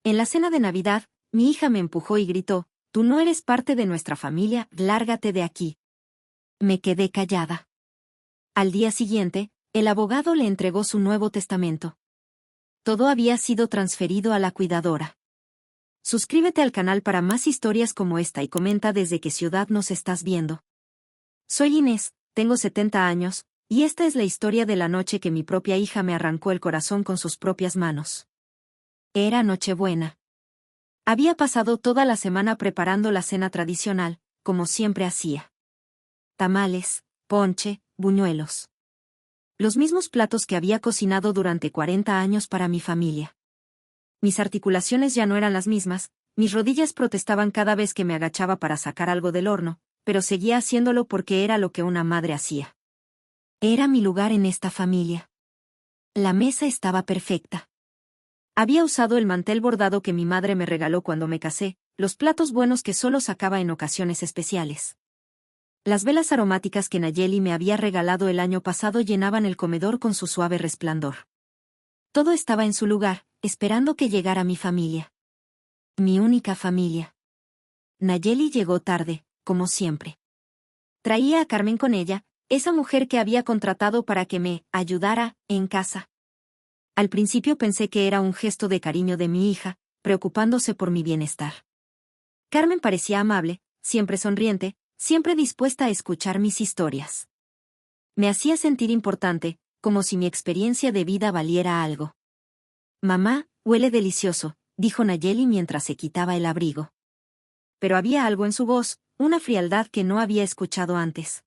En la cena de Navidad, mi hija me empujó y gritó, «Tú no eres parte de nuestra familia, lárgate de aquí». Me quedé callada. Al día siguiente, el abogado le entregó su nuevo testamento. Todo había sido transferido a la cuidadora. Suscríbete al canal para más historias como esta y comenta desde qué ciudad nos estás viendo. Soy Inés, tengo 70 años, y esta es la historia de la noche que mi propia hija me arrancó el corazón con sus propias manos. Era Nochebuena. Había pasado toda la semana preparando la cena tradicional, como siempre hacía. Tamales, ponche, buñuelos. Los mismos platos que había cocinado durante 40 años para mi familia. Mis articulaciones ya no eran las mismas, mis rodillas protestaban cada vez que me agachaba para sacar algo del horno, pero seguía haciéndolo porque era lo que una madre hacía. Era mi lugar en esta familia. La mesa estaba perfecta. Había usado el mantel bordado que mi madre me regaló cuando me casé, los platos buenos que solo sacaba en ocasiones especiales. Las velas aromáticas que Nayeli me había regalado el año pasado llenaban el comedor con su suave resplandor. Todo estaba en su lugar, esperando que llegara mi familia. Mi única familia. Nayeli llegó tarde, como siempre. Traía a Carmen con ella, esa mujer que había contratado para que me ayudara en casa. Al principio pensé que era un gesto de cariño de mi hija, preocupándose por mi bienestar. Carmen parecía amable, siempre sonriente, siempre dispuesta a escuchar mis historias. Me hacía sentir importante, como si mi experiencia de vida valiera algo. «Mamá, huele delicioso», dijo Nayeli mientras se quitaba el abrigo. Pero había algo en su voz, una frialdad que no había escuchado antes.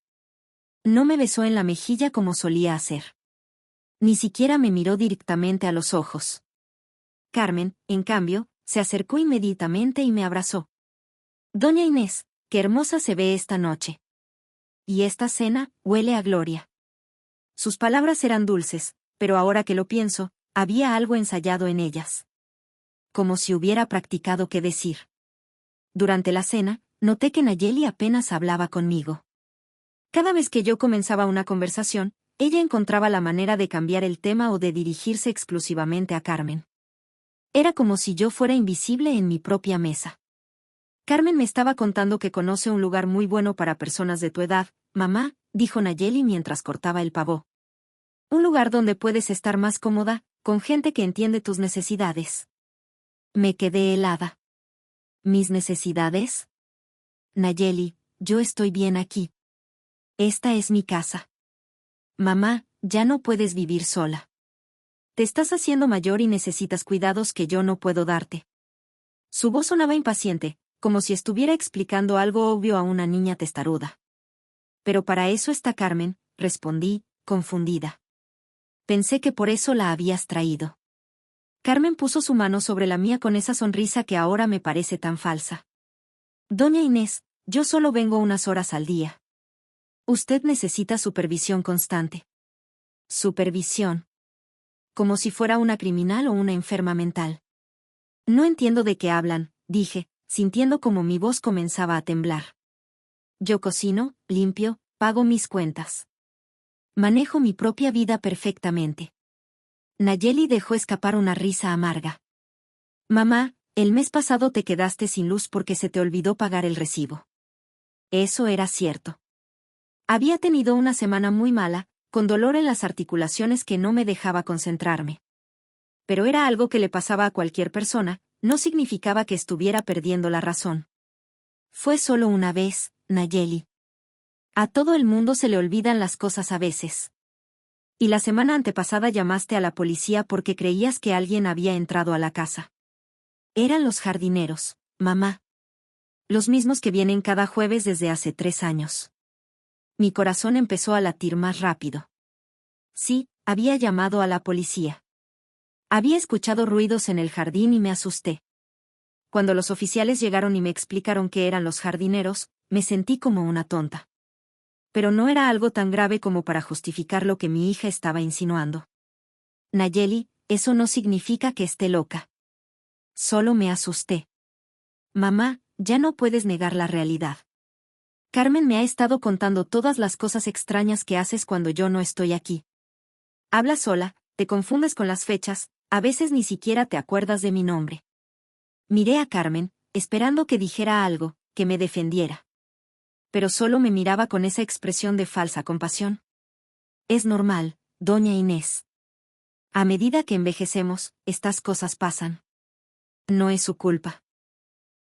No me besó en la mejilla como solía hacer. Ni siquiera me miró directamente a los ojos. Carmen, en cambio, se acercó inmediatamente y me abrazó. «Doña Inés, qué hermosa se ve esta noche. Y esta cena, huele a gloria». Sus palabras eran dulces, pero ahora que lo pienso, había algo ensayado en ellas. Como si hubiera practicado qué decir. Durante la cena, noté que Nayeli apenas hablaba conmigo. Cada vez que yo comenzaba una conversación, ella encontraba la manera de cambiar el tema o de dirigirse exclusivamente a Carmen. Era como si yo fuera invisible en mi propia mesa. «Carmen me estaba contando que conoce un lugar muy bueno para personas de tu edad, mamá», dijo Nayeli mientras cortaba el pavó. «Un lugar donde puedes estar más cómoda, con gente que entiende tus necesidades». Me quedé helada. ¿Mis necesidades? Nayeli, yo estoy bien aquí. Esta es mi casa. Mamá, ya no puedes vivir sola. Te estás haciendo mayor y necesitas cuidados que yo no puedo darte. Su voz sonaba impaciente, como si estuviera explicando algo obvio a una niña testaruda. Pero para eso está Carmen, respondí, confundida. Pensé que por eso la habías traído. Carmen puso su mano sobre la mía con esa sonrisa que ahora me parece tan falsa. «Doña Inés, yo solo vengo unas horas al día. Usted necesita supervisión constante». «¿Supervisión?» Como si fuera una criminal o una enferma mental. «No entiendo de qué hablan», dije, sintiendo como mi voz comenzaba a temblar. «Yo cocino, limpio, pago mis cuentas. Manejo mi propia vida perfectamente». Nayeli dejó escapar una risa amarga. «Mamá, el mes pasado te quedaste sin luz porque se te olvidó pagar el recibo». Eso era cierto. Había tenido una semana muy mala, con dolor en las articulaciones que no me dejaba concentrarme. Pero era algo que le pasaba a cualquier persona, no significaba que estuviera perdiendo la razón. Fue solo una vez, Nayeli. A todo el mundo se le olvidan las cosas a veces. Y la semana antepasada llamaste a la policía porque creías que alguien había entrado a la casa. Eran los jardineros, mamá. Los mismos que vienen cada jueves desde hace 3 años. Mi corazón empezó a latir más rápido. Sí, había llamado a la policía. Había escuchado ruidos en el jardín y me asusté. Cuando los oficiales llegaron y me explicaron qué eran los jardineros, me sentí como una tonta. Pero no era algo tan grave como para justificar lo que mi hija estaba insinuando. Nayeli, eso no significa que esté loca. Solo me asusté. Mamá, ya no puedes negar la realidad. Carmen me ha estado contando todas las cosas extrañas que haces cuando yo no estoy aquí. Hablas sola, te confundes con las fechas, a veces ni siquiera te acuerdas de mi nombre. Miré a Carmen, esperando que dijera algo, que me defendiera. Pero solo me miraba con esa expresión de falsa compasión. Es normal, doña Inés. A medida que envejecemos, estas cosas pasan. No es su culpa.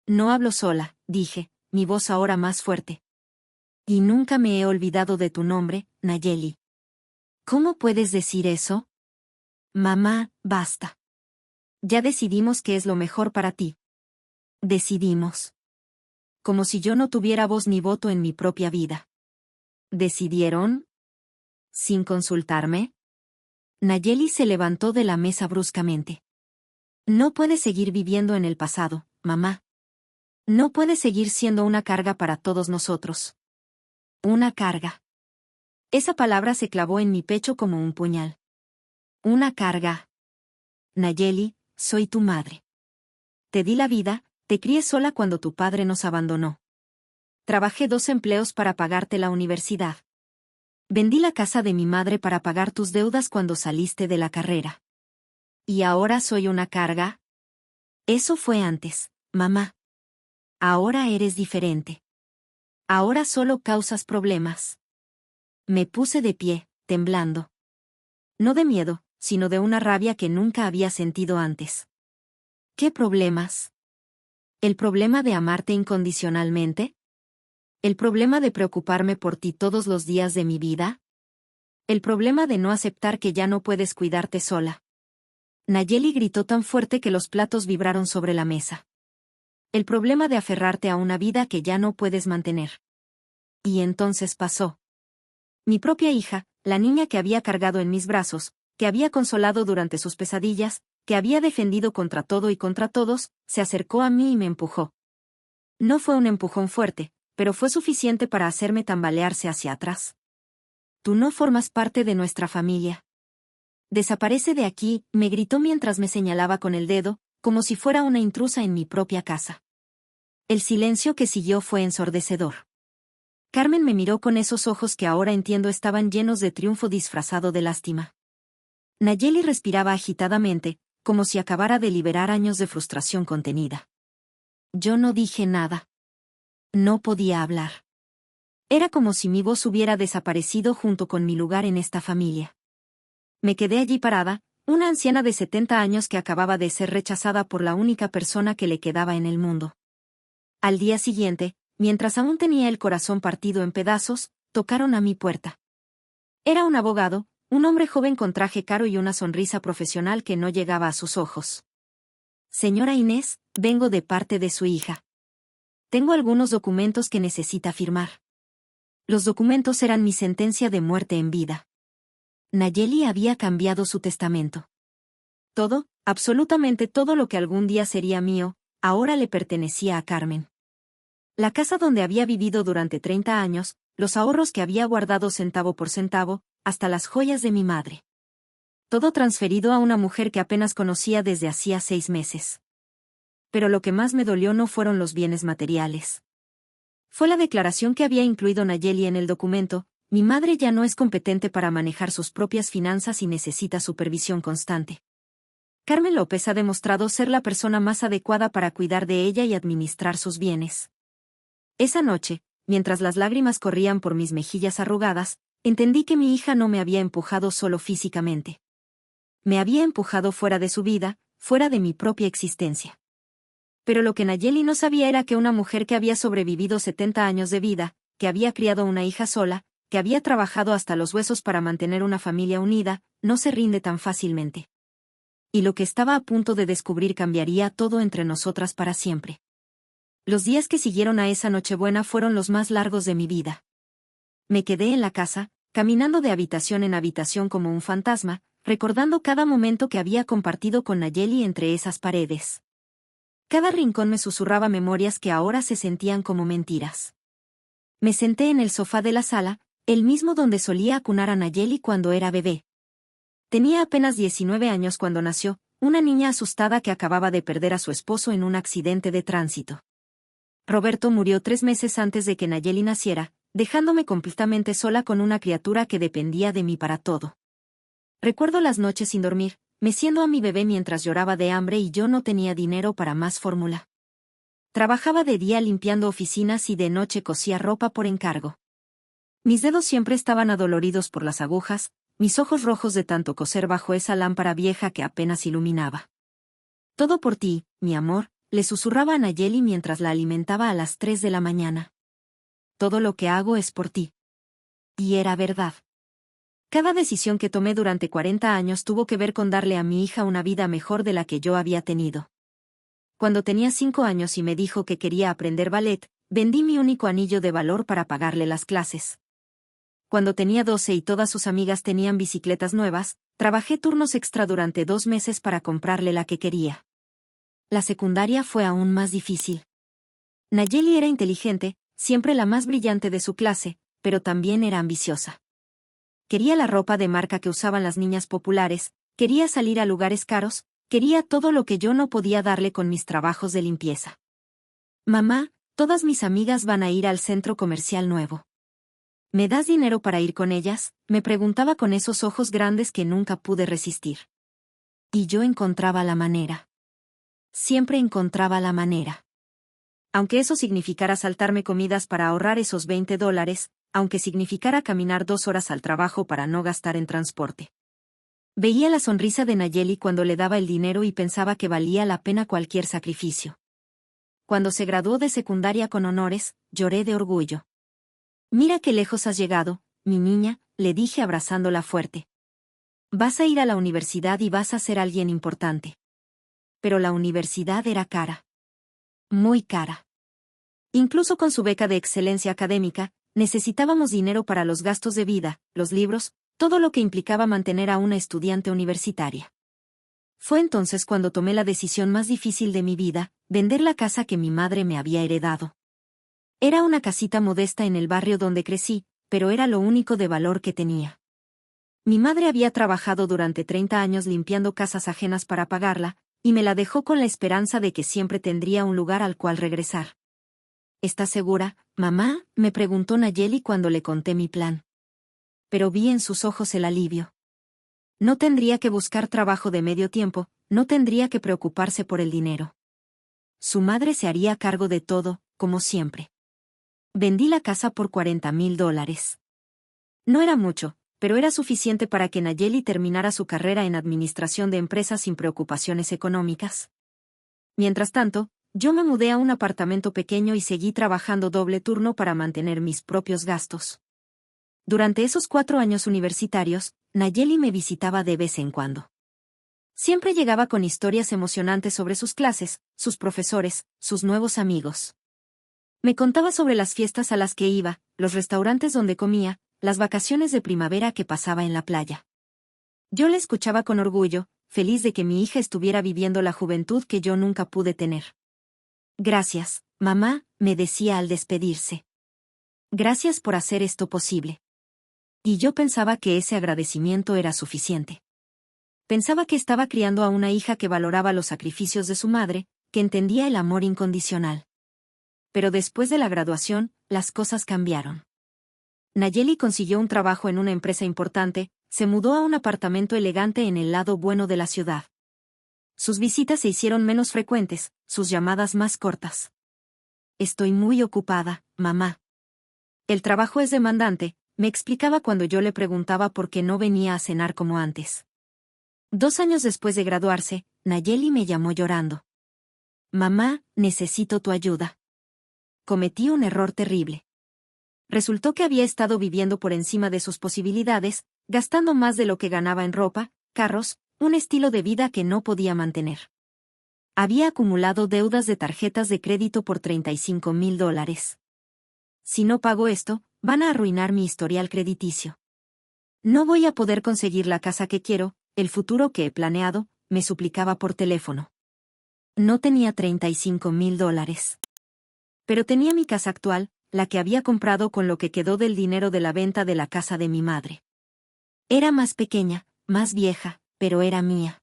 No hablo sola, dije, mi voz ahora más fuerte. Y nunca me he olvidado de tu nombre, Nayeli. ¿Cómo puedes decir eso? Mamá, basta. Ya decidimos qué es lo mejor para ti. Decidimos. Como si yo no tuviera voz ni voto en mi propia vida. ¿Decidieron? ¿Sin consultarme? Nayeli se levantó de la mesa bruscamente. No puedes seguir viviendo en el pasado, mamá. No puedes seguir siendo una carga para todos nosotros. Una carga. Esa palabra se clavó en mi pecho como un puñal. Una carga. Nayeli, soy tu madre. Te di la vida, te crié sola cuando tu padre nos abandonó. Trabajé 2 empleos para pagarte la universidad. Vendí la casa de mi madre para pagar tus deudas cuando saliste de la carrera. ¿Y ahora soy una carga? Eso fue antes, mamá. Ahora eres diferente. Ahora solo causas problemas. Me puse de pie, temblando. No de miedo, sino de una rabia que nunca había sentido antes. ¿Qué problemas? ¿El problema de amarte incondicionalmente? ¿El problema de preocuparme por ti todos los días de mi vida? ¿El problema de no aceptar que ya no puedes cuidarte sola? Nayeli gritó tan fuerte que los platos vibraron sobre la mesa. El problema de aferrarte a una vida que ya no puedes mantener. Y entonces pasó. Mi propia hija, la niña que había cargado en mis brazos, que había consolado durante sus pesadillas, que había defendido contra todo y contra todos, se acercó a mí y me empujó. No fue un empujón fuerte, pero fue suficiente para hacerme tambalearse hacia atrás. Tú no formas parte de nuestra familia. Desaparece de aquí, me gritó mientras me señalaba con el dedo, como si fuera una intrusa en mi propia casa. El silencio que siguió fue ensordecedor. Carmen me miró con esos ojos que ahora entiendo estaban llenos de triunfo disfrazado de lástima. Nayeli respiraba agitadamente, como si acabara de liberar años de frustración contenida. Yo no dije nada. No podía hablar. Era como si mi voz hubiera desaparecido junto con mi lugar en esta familia. Me quedé allí parada, una anciana de 70 años que acababa de ser rechazada por la única persona que le quedaba en el mundo. Al día siguiente, mientras aún tenía el corazón partido en pedazos, tocaron a mi puerta. Era un abogado, un hombre joven con traje caro y una sonrisa profesional que no llegaba a sus ojos. Señora Inés, vengo de parte de su hija. Tengo algunos documentos que necesita firmar. Los documentos eran mi sentencia de muerte en vida. Nayeli había cambiado su testamento. Todo, absolutamente todo lo que algún día sería mío, ahora le pertenecía a Carmen. La casa donde había vivido durante 30 años, los ahorros que había guardado centavo por centavo, hasta las joyas de mi madre. Todo transferido a una mujer que apenas conocía desde hacía 6 meses. Pero lo que más me dolió no fueron los bienes materiales. Fue la declaración que había incluido Nayeli en el documento: mi madre ya no es competente para manejar sus propias finanzas y necesita supervisión constante. Carmen López ha demostrado ser la persona más adecuada para cuidar de ella y administrar sus bienes. Esa noche, mientras las lágrimas corrían por mis mejillas arrugadas, entendí que mi hija no me había empujado solo físicamente. Me había empujado fuera de su vida, fuera de mi propia existencia. Pero lo que Nayeli no sabía era que una mujer que había sobrevivido 70 años de vida, que había criado una hija sola, que había trabajado hasta los huesos para mantener una familia unida, no se rinde tan fácilmente. Y lo que estaba a punto de descubrir cambiaría todo entre nosotras para siempre. Los días que siguieron a esa Nochebuena fueron los más largos de mi vida. Me quedé en la casa, caminando de habitación en habitación como un fantasma, recordando cada momento que había compartido con Nayeli entre esas paredes. Cada rincón me susurraba memorias que ahora se sentían como mentiras. Me senté en el sofá de la sala, el mismo donde solía acunar a Nayeli cuando era bebé. Tenía apenas 19 años cuando nació, una niña asustada que acababa de perder a su esposo en un accidente de tránsito. Roberto murió 3 meses antes de que Nayeli naciera, dejándome completamente sola con una criatura que dependía de mí para todo. Recuerdo las noches sin dormir, meciendo a mi bebé mientras lloraba de hambre y yo no tenía dinero para más fórmula. Trabajaba de día limpiando oficinas y de noche cosía ropa por encargo. Mis dedos siempre estaban adoloridos por las agujas, mis ojos rojos de tanto coser bajo esa lámpara vieja que apenas iluminaba. Todo por ti, mi amor, le susurraba a Nayeli mientras la alimentaba a las 3 de la mañana. Todo lo que hago es por ti. Y era verdad. Cada decisión que tomé durante 40 años tuvo que ver con darle a mi hija una vida mejor de la que yo había tenido. Cuando tenía 5 años y me dijo que quería aprender ballet, vendí mi único anillo de valor para pagarle las clases. Cuando tenía 12 y todas sus amigas tenían bicicletas nuevas, trabajé turnos extra durante 2 meses para comprarle la que quería. La secundaria fue aún más difícil. Nayeli era inteligente, siempre la más brillante de su clase, pero también era ambiciosa. Quería la ropa de marca que usaban las niñas populares, quería salir a lugares caros, quería todo lo que yo no podía darle con mis trabajos de limpieza. Mamá, todas mis amigas van a ir al centro comercial nuevo. ¿Me das dinero para ir con ellas?, me preguntaba con esos ojos grandes que nunca pude resistir. Y yo encontraba la manera. Siempre encontraba la manera. Aunque eso significara saltarme comidas para ahorrar esos $20, aunque significara caminar 2 horas al trabajo para no gastar en transporte. Veía la sonrisa de Nayeli cuando le daba el dinero y pensaba que valía la pena cualquier sacrificio. Cuando se graduó de secundaria con honores, lloré de orgullo. Mira qué lejos has llegado, mi niña, le dije abrazándola fuerte. Vas a ir a la universidad y vas a ser alguien importante. Pero la universidad era cara. Muy cara. Incluso con su beca de excelencia académica, necesitábamos dinero para los gastos de vida, los libros, todo lo que implicaba mantener a una estudiante universitaria. Fue entonces cuando tomé la decisión más difícil de mi vida, vender la casa que mi madre me había heredado. Era una casita modesta en el barrio donde crecí, pero era lo único de valor que tenía. Mi madre había trabajado durante 30 años limpiando casas ajenas para pagarla, y me la dejó con la esperanza de que siempre tendría un lugar al cual regresar. ¿Estás segura, mamá?, me preguntó Nayeli cuando le conté mi plan. Pero vi en sus ojos el alivio. No tendría que buscar trabajo de medio tiempo, no tendría que preocuparse por el dinero. Su madre se haría cargo de todo, como siempre. Vendí la casa por $40,000. No era mucho, pero era suficiente para que Nayeli terminara su carrera en administración de empresas sin preocupaciones económicas. Mientras tanto, yo me mudé a un apartamento pequeño y seguí trabajando doble turno para mantener mis propios gastos. Durante esos 4 años universitarios, Nayeli me visitaba de vez en cuando. Siempre llegaba con historias emocionantes sobre sus clases, sus profesores, sus nuevos amigos. Me contaba sobre las fiestas a las que iba, los restaurantes donde comía, las vacaciones de primavera que pasaba en la playa. Yo le escuchaba con orgullo, feliz de que mi hija estuviera viviendo la juventud que yo nunca pude tener. Gracias, mamá, me decía al despedirse. Gracias por hacer esto posible. Y yo pensaba que ese agradecimiento era suficiente. Pensaba que estaba criando a una hija que valoraba los sacrificios de su madre, que entendía el amor incondicional. Pero después de la graduación, las cosas cambiaron. Nayeli consiguió un trabajo en una empresa importante, se mudó a un apartamento elegante en el lado bueno de la ciudad. Sus visitas se hicieron menos frecuentes, sus llamadas más cortas. Estoy muy ocupada, mamá. El trabajo es demandante, me explicaba cuando yo le preguntaba por qué no venía a cenar como antes. 2 años después de graduarse, Nayeli me llamó llorando. Mamá, necesito tu ayuda. Cometí un error terrible. Resultó que había estado viviendo por encima de sus posibilidades, gastando más de lo que ganaba en ropa, carros, un estilo de vida que no podía mantener. Había acumulado deudas de tarjetas de crédito por $35,000. Si no pago esto, van a arruinar mi historial crediticio. No voy a poder conseguir la casa que quiero, el futuro que he planeado, me suplicaba por teléfono. No tenía $35,000. Pero tenía mi casa actual, la que había comprado con lo que quedó del dinero de la venta de la casa de mi madre. Era más pequeña, más vieja, pero era mía.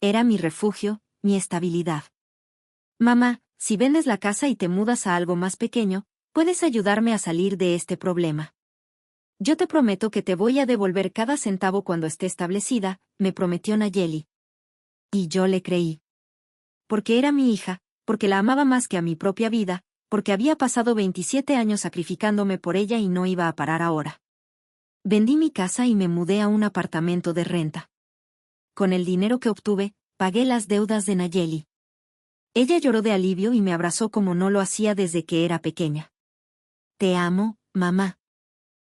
Era mi refugio, mi estabilidad. Mamá, si vendes la casa y te mudas a algo más pequeño, puedes ayudarme a salir de este problema. Yo te prometo que te voy a devolver cada centavo cuando esté establecida, me prometió Nayeli. Y yo le creí. Porque era mi hija, porque la amaba más que a mi propia vida, porque había pasado 27 años sacrificándome por ella y no iba a parar ahora. Vendí mi casa y me mudé a un apartamento de renta. Con el dinero que obtuve, pagué las deudas de Nayeli. Ella lloró de alivio y me abrazó como no lo hacía desde que era pequeña. Te amo, mamá.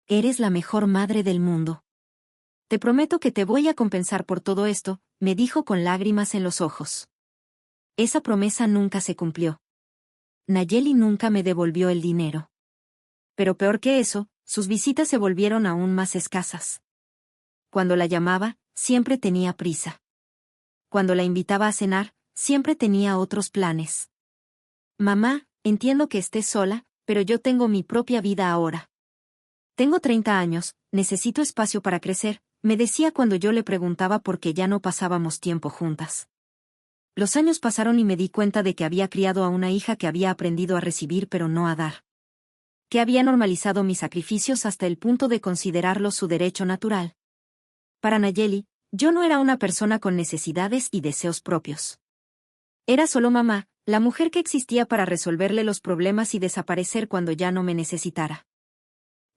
Eres la mejor madre del mundo. Te prometo que te voy a compensar por todo esto, me dijo con lágrimas en los ojos. Esa promesa nunca se cumplió. Nayeli nunca me devolvió el dinero. Pero peor que eso, sus visitas se volvieron aún más escasas. Cuando la llamaba, siempre tenía prisa. Cuando la invitaba a cenar, siempre tenía otros planes. Mamá, entiendo que estés sola, pero yo tengo mi propia vida ahora. Tengo 30 años, necesito espacio para crecer, me decía cuando yo le preguntaba por qué ya no pasábamos tiempo juntas. Los años pasaron y me di cuenta de que había criado a una hija que había aprendido a recibir pero no a dar. Que había normalizado mis sacrificios hasta el punto de considerarlos su derecho natural. Para Nayeli, yo no era una persona con necesidades y deseos propios. Era solo mamá, la mujer que existía para resolverle los problemas y desaparecer cuando ya no me necesitara.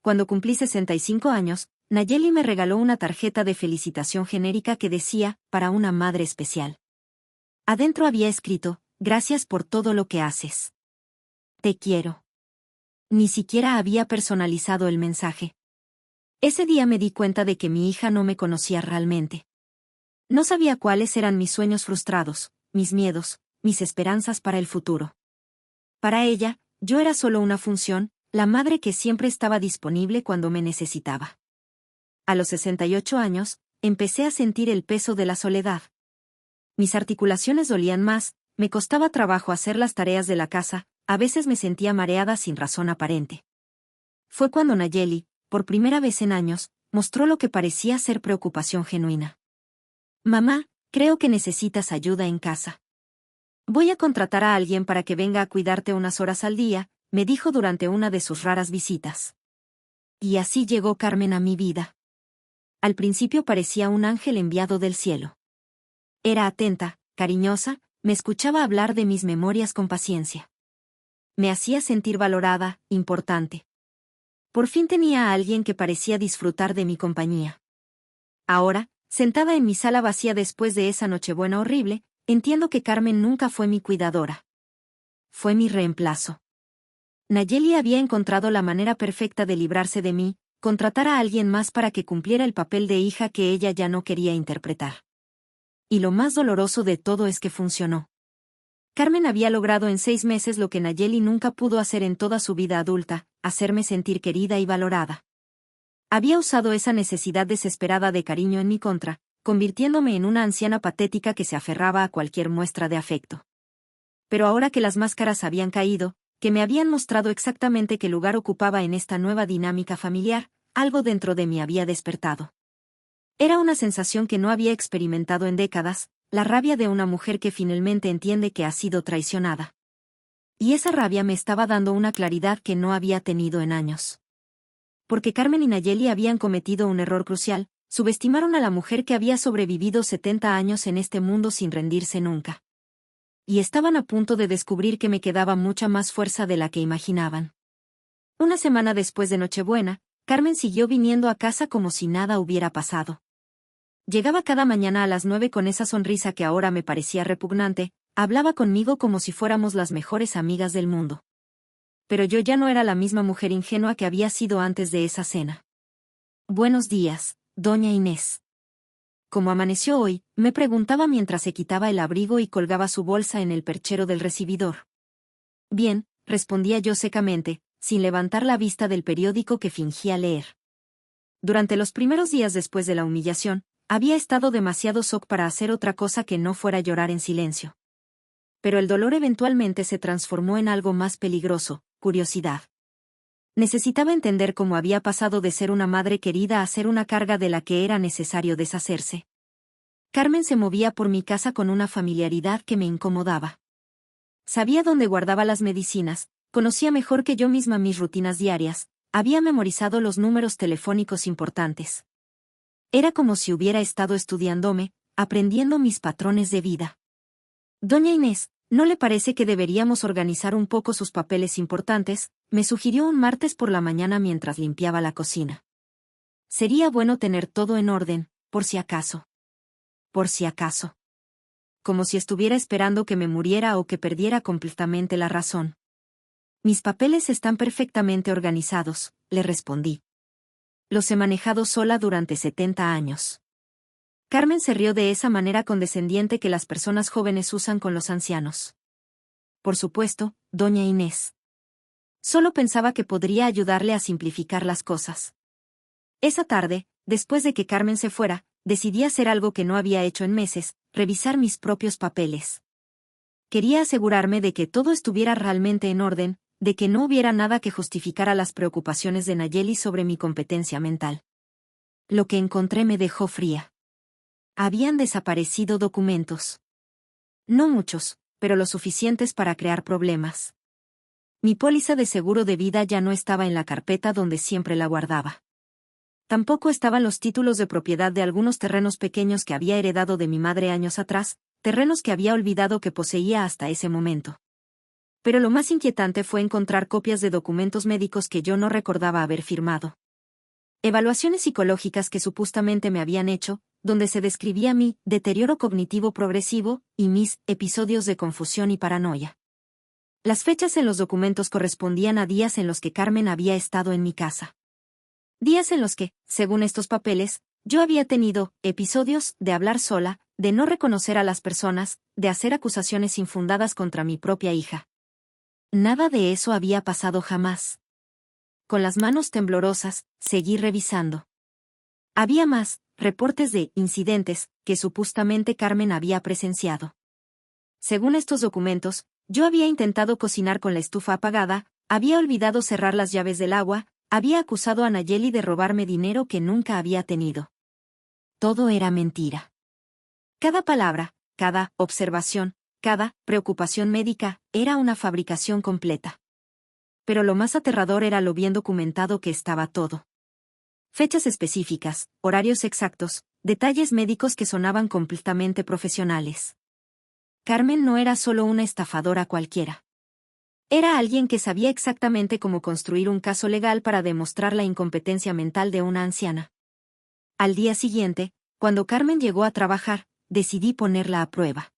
Cuando cumplí 65 años, Nayeli me regaló una tarjeta de felicitación genérica que decía, para una madre especial. Adentro había escrito, gracias por todo lo que haces. Te quiero. Ni siquiera había personalizado el mensaje. Ese día me di cuenta de que mi hija no me conocía realmente. No sabía cuáles eran mis sueños frustrados, mis miedos, mis esperanzas para el futuro. Para ella, yo era solo una función, la madre que siempre estaba disponible cuando me necesitaba. A los 68 años, empecé a sentir el peso de la soledad. Mis articulaciones dolían más, me costaba trabajo hacer las tareas de la casa, a veces me sentía mareada sin razón aparente. Fue cuando Nayeli, por primera vez en años, mostró lo que parecía ser preocupación genuina. Mamá, creo que necesitas ayuda en casa. Voy a contratar a alguien para que venga a cuidarte unas horas al día, me dijo durante una de sus raras visitas. Y así llegó Carmen a mi vida. Al principio parecía un ángel enviado del cielo. Era atenta, cariñosa, me escuchaba hablar de mis memorias con paciencia. Me hacía sentir valorada, importante. Por fin tenía a alguien que parecía disfrutar de mi compañía. Ahora, sentada en mi sala vacía después de esa Nochebuena horrible, entiendo que Carmen nunca fue mi cuidadora. Fue mi reemplazo. Nayeli había encontrado la manera perfecta de librarse de mí, contratar a alguien más para que cumpliera el papel de hija que ella ya no quería interpretar. Y lo más doloroso de todo es que funcionó. Carmen había logrado en 6 meses lo que Nayeli nunca pudo hacer en toda su vida adulta, hacerme sentir querida y valorada. Había usado esa necesidad desesperada de cariño en mi contra, convirtiéndome en una anciana patética que se aferraba a cualquier muestra de afecto. Pero ahora que las máscaras habían caído, que me habían mostrado exactamente qué lugar ocupaba en esta nueva dinámica familiar, algo dentro de mí había despertado. Era una sensación que no había experimentado en décadas, la rabia de una mujer que finalmente entiende que ha sido traicionada. Y esa rabia me estaba dando una claridad que no había tenido en años. Porque Carmen y Nayeli habían cometido un error crucial, subestimaron a la mujer que había sobrevivido 70 años en este mundo sin rendirse nunca. Y estaban a punto de descubrir que me quedaba mucha más fuerza de la que imaginaban. Una semana después de Nochebuena, Carmen siguió viniendo a casa como si nada hubiera pasado. Llegaba cada mañana a las 9 con esa sonrisa que ahora me parecía repugnante, hablaba conmigo como si fuéramos las mejores amigas del mundo. Pero yo ya no era la misma mujer ingenua que había sido antes de esa cena. Buenos días, doña Inés. Como amaneció hoy, me preguntaba mientras se quitaba el abrigo y colgaba su bolsa en el perchero del recibidor. Bien, respondía yo secamente, sin levantar la vista del periódico que fingía leer. Durante los primeros días después de la humillación, había estado demasiado shock para hacer otra cosa que no fuera llorar en silencio. Pero el dolor eventualmente se transformó en algo más peligroso, curiosidad. Necesitaba entender cómo había pasado de ser una madre querida a ser una carga de la que era necesario deshacerse. Carmen se movía por mi casa con una familiaridad que me incomodaba. Sabía dónde guardaba las medicinas, conocía mejor que yo misma mis rutinas diarias, había memorizado los números telefónicos importantes. Era como si hubiera estado estudiándome, aprendiendo mis patrones de vida. Doña Inés, ¿no le parece que deberíamos organizar un poco sus papeles importantes?, me sugirió un martes por la mañana mientras limpiaba la cocina. Sería bueno tener todo en orden, por si acaso. Por si acaso. Como si estuviera esperando que me muriera o que perdiera completamente la razón. Mis papeles están perfectamente organizados, le respondí. Los he manejado sola durante 70 años. Carmen se rió de esa manera condescendiente que las personas jóvenes usan con los ancianos. Por supuesto, doña Inés. Solo pensaba que podría ayudarle a simplificar las cosas. Esa tarde, después de que Carmen se fuera, decidí hacer algo que no había hecho en meses, revisar mis propios papeles. Quería asegurarme de que todo estuviera realmente en orden, de que no hubiera nada que justificara las preocupaciones de Nayeli sobre mi competencia mental. Lo que encontré me dejó fría. Habían desaparecido documentos. No muchos, pero lo suficientes para crear problemas. Mi póliza de seguro de vida ya no estaba en la carpeta donde siempre la guardaba. Tampoco estaban los títulos de propiedad de algunos terrenos pequeños que había heredado de mi madre años atrás, terrenos que había olvidado que poseía hasta ese momento. Pero lo más inquietante fue encontrar copias de documentos médicos que yo no recordaba haber firmado. Evaluaciones psicológicas que supuestamente me habían hecho, donde se describía mi deterioro cognitivo progresivo y mis episodios de confusión y paranoia. Las fechas en los documentos correspondían a días en los que Carmen había estado en mi casa. Días en los que, según estos papeles, yo había tenido episodios de hablar sola, de no reconocer a las personas, de hacer acusaciones infundadas contra mi propia hija. Nada de eso había pasado jamás. Con las manos temblorosas, seguí revisando. Había más reportes de incidentes que supuestamente Carmen había presenciado. Según estos documentos, yo había intentado cocinar con la estufa apagada, había olvidado cerrar las llaves del agua, había acusado a Nayeli de robarme dinero que nunca había tenido. Todo era mentira. Cada palabra, cada observación, cada preocupación médica, era una fabricación completa. Pero lo más aterrador era lo bien documentado que estaba todo. Fechas específicas, horarios exactos, detalles médicos que sonaban completamente profesionales. Carmen no era solo una estafadora cualquiera. Era alguien que sabía exactamente cómo construir un caso legal para demostrar la incompetencia mental de una anciana. Al día siguiente, cuando Carmen llegó a trabajar, decidí ponerla a prueba.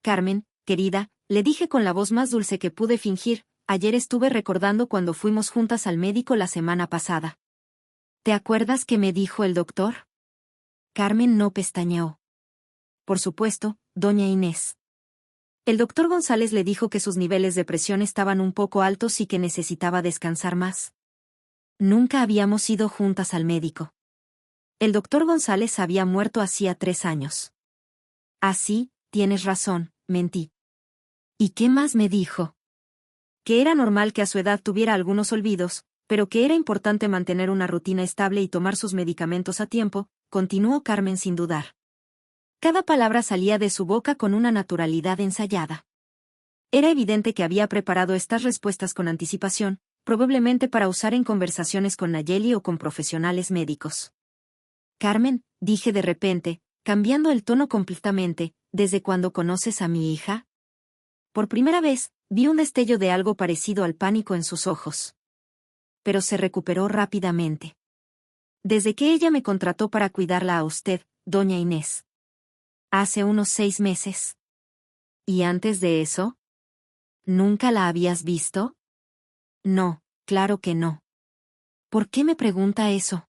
Carmen, querida, le dije con la voz más dulce que pude fingir, ayer estuve recordando cuando fuimos juntas al médico la semana pasada. ¿Te acuerdas qué me dijo el doctor? Carmen no pestañeó. Por supuesto, doña Inés. El doctor González le dijo que sus niveles de presión estaban un poco altos y que necesitaba descansar más. Nunca habíamos ido juntas al médico. El doctor González había muerto hacía 3 años. Ah, sí, tienes razón, mentí. ¿Y qué más me dijo? Que era normal que a su edad tuviera algunos olvidos, pero que era importante mantener una rutina estable y tomar sus medicamentos a tiempo, continuó Carmen sin dudar. Cada palabra salía de su boca con una naturalidad ensayada. Era evidente que había preparado estas respuestas con anticipación, probablemente para usar en conversaciones con Nayeli o con profesionales médicos. Carmen, dije de repente, cambiando el tono completamente, ¿desde cuándo conoces a mi hija? Por primera vez, vi un destello de algo parecido al pánico en sus ojos. Pero se recuperó rápidamente. Desde que ella me contrató para cuidarla a usted, doña Inés. Hace unos 6 meses. ¿Y antes de eso? ¿Nunca la habías visto? No, claro que no. ¿Por qué me pregunta eso?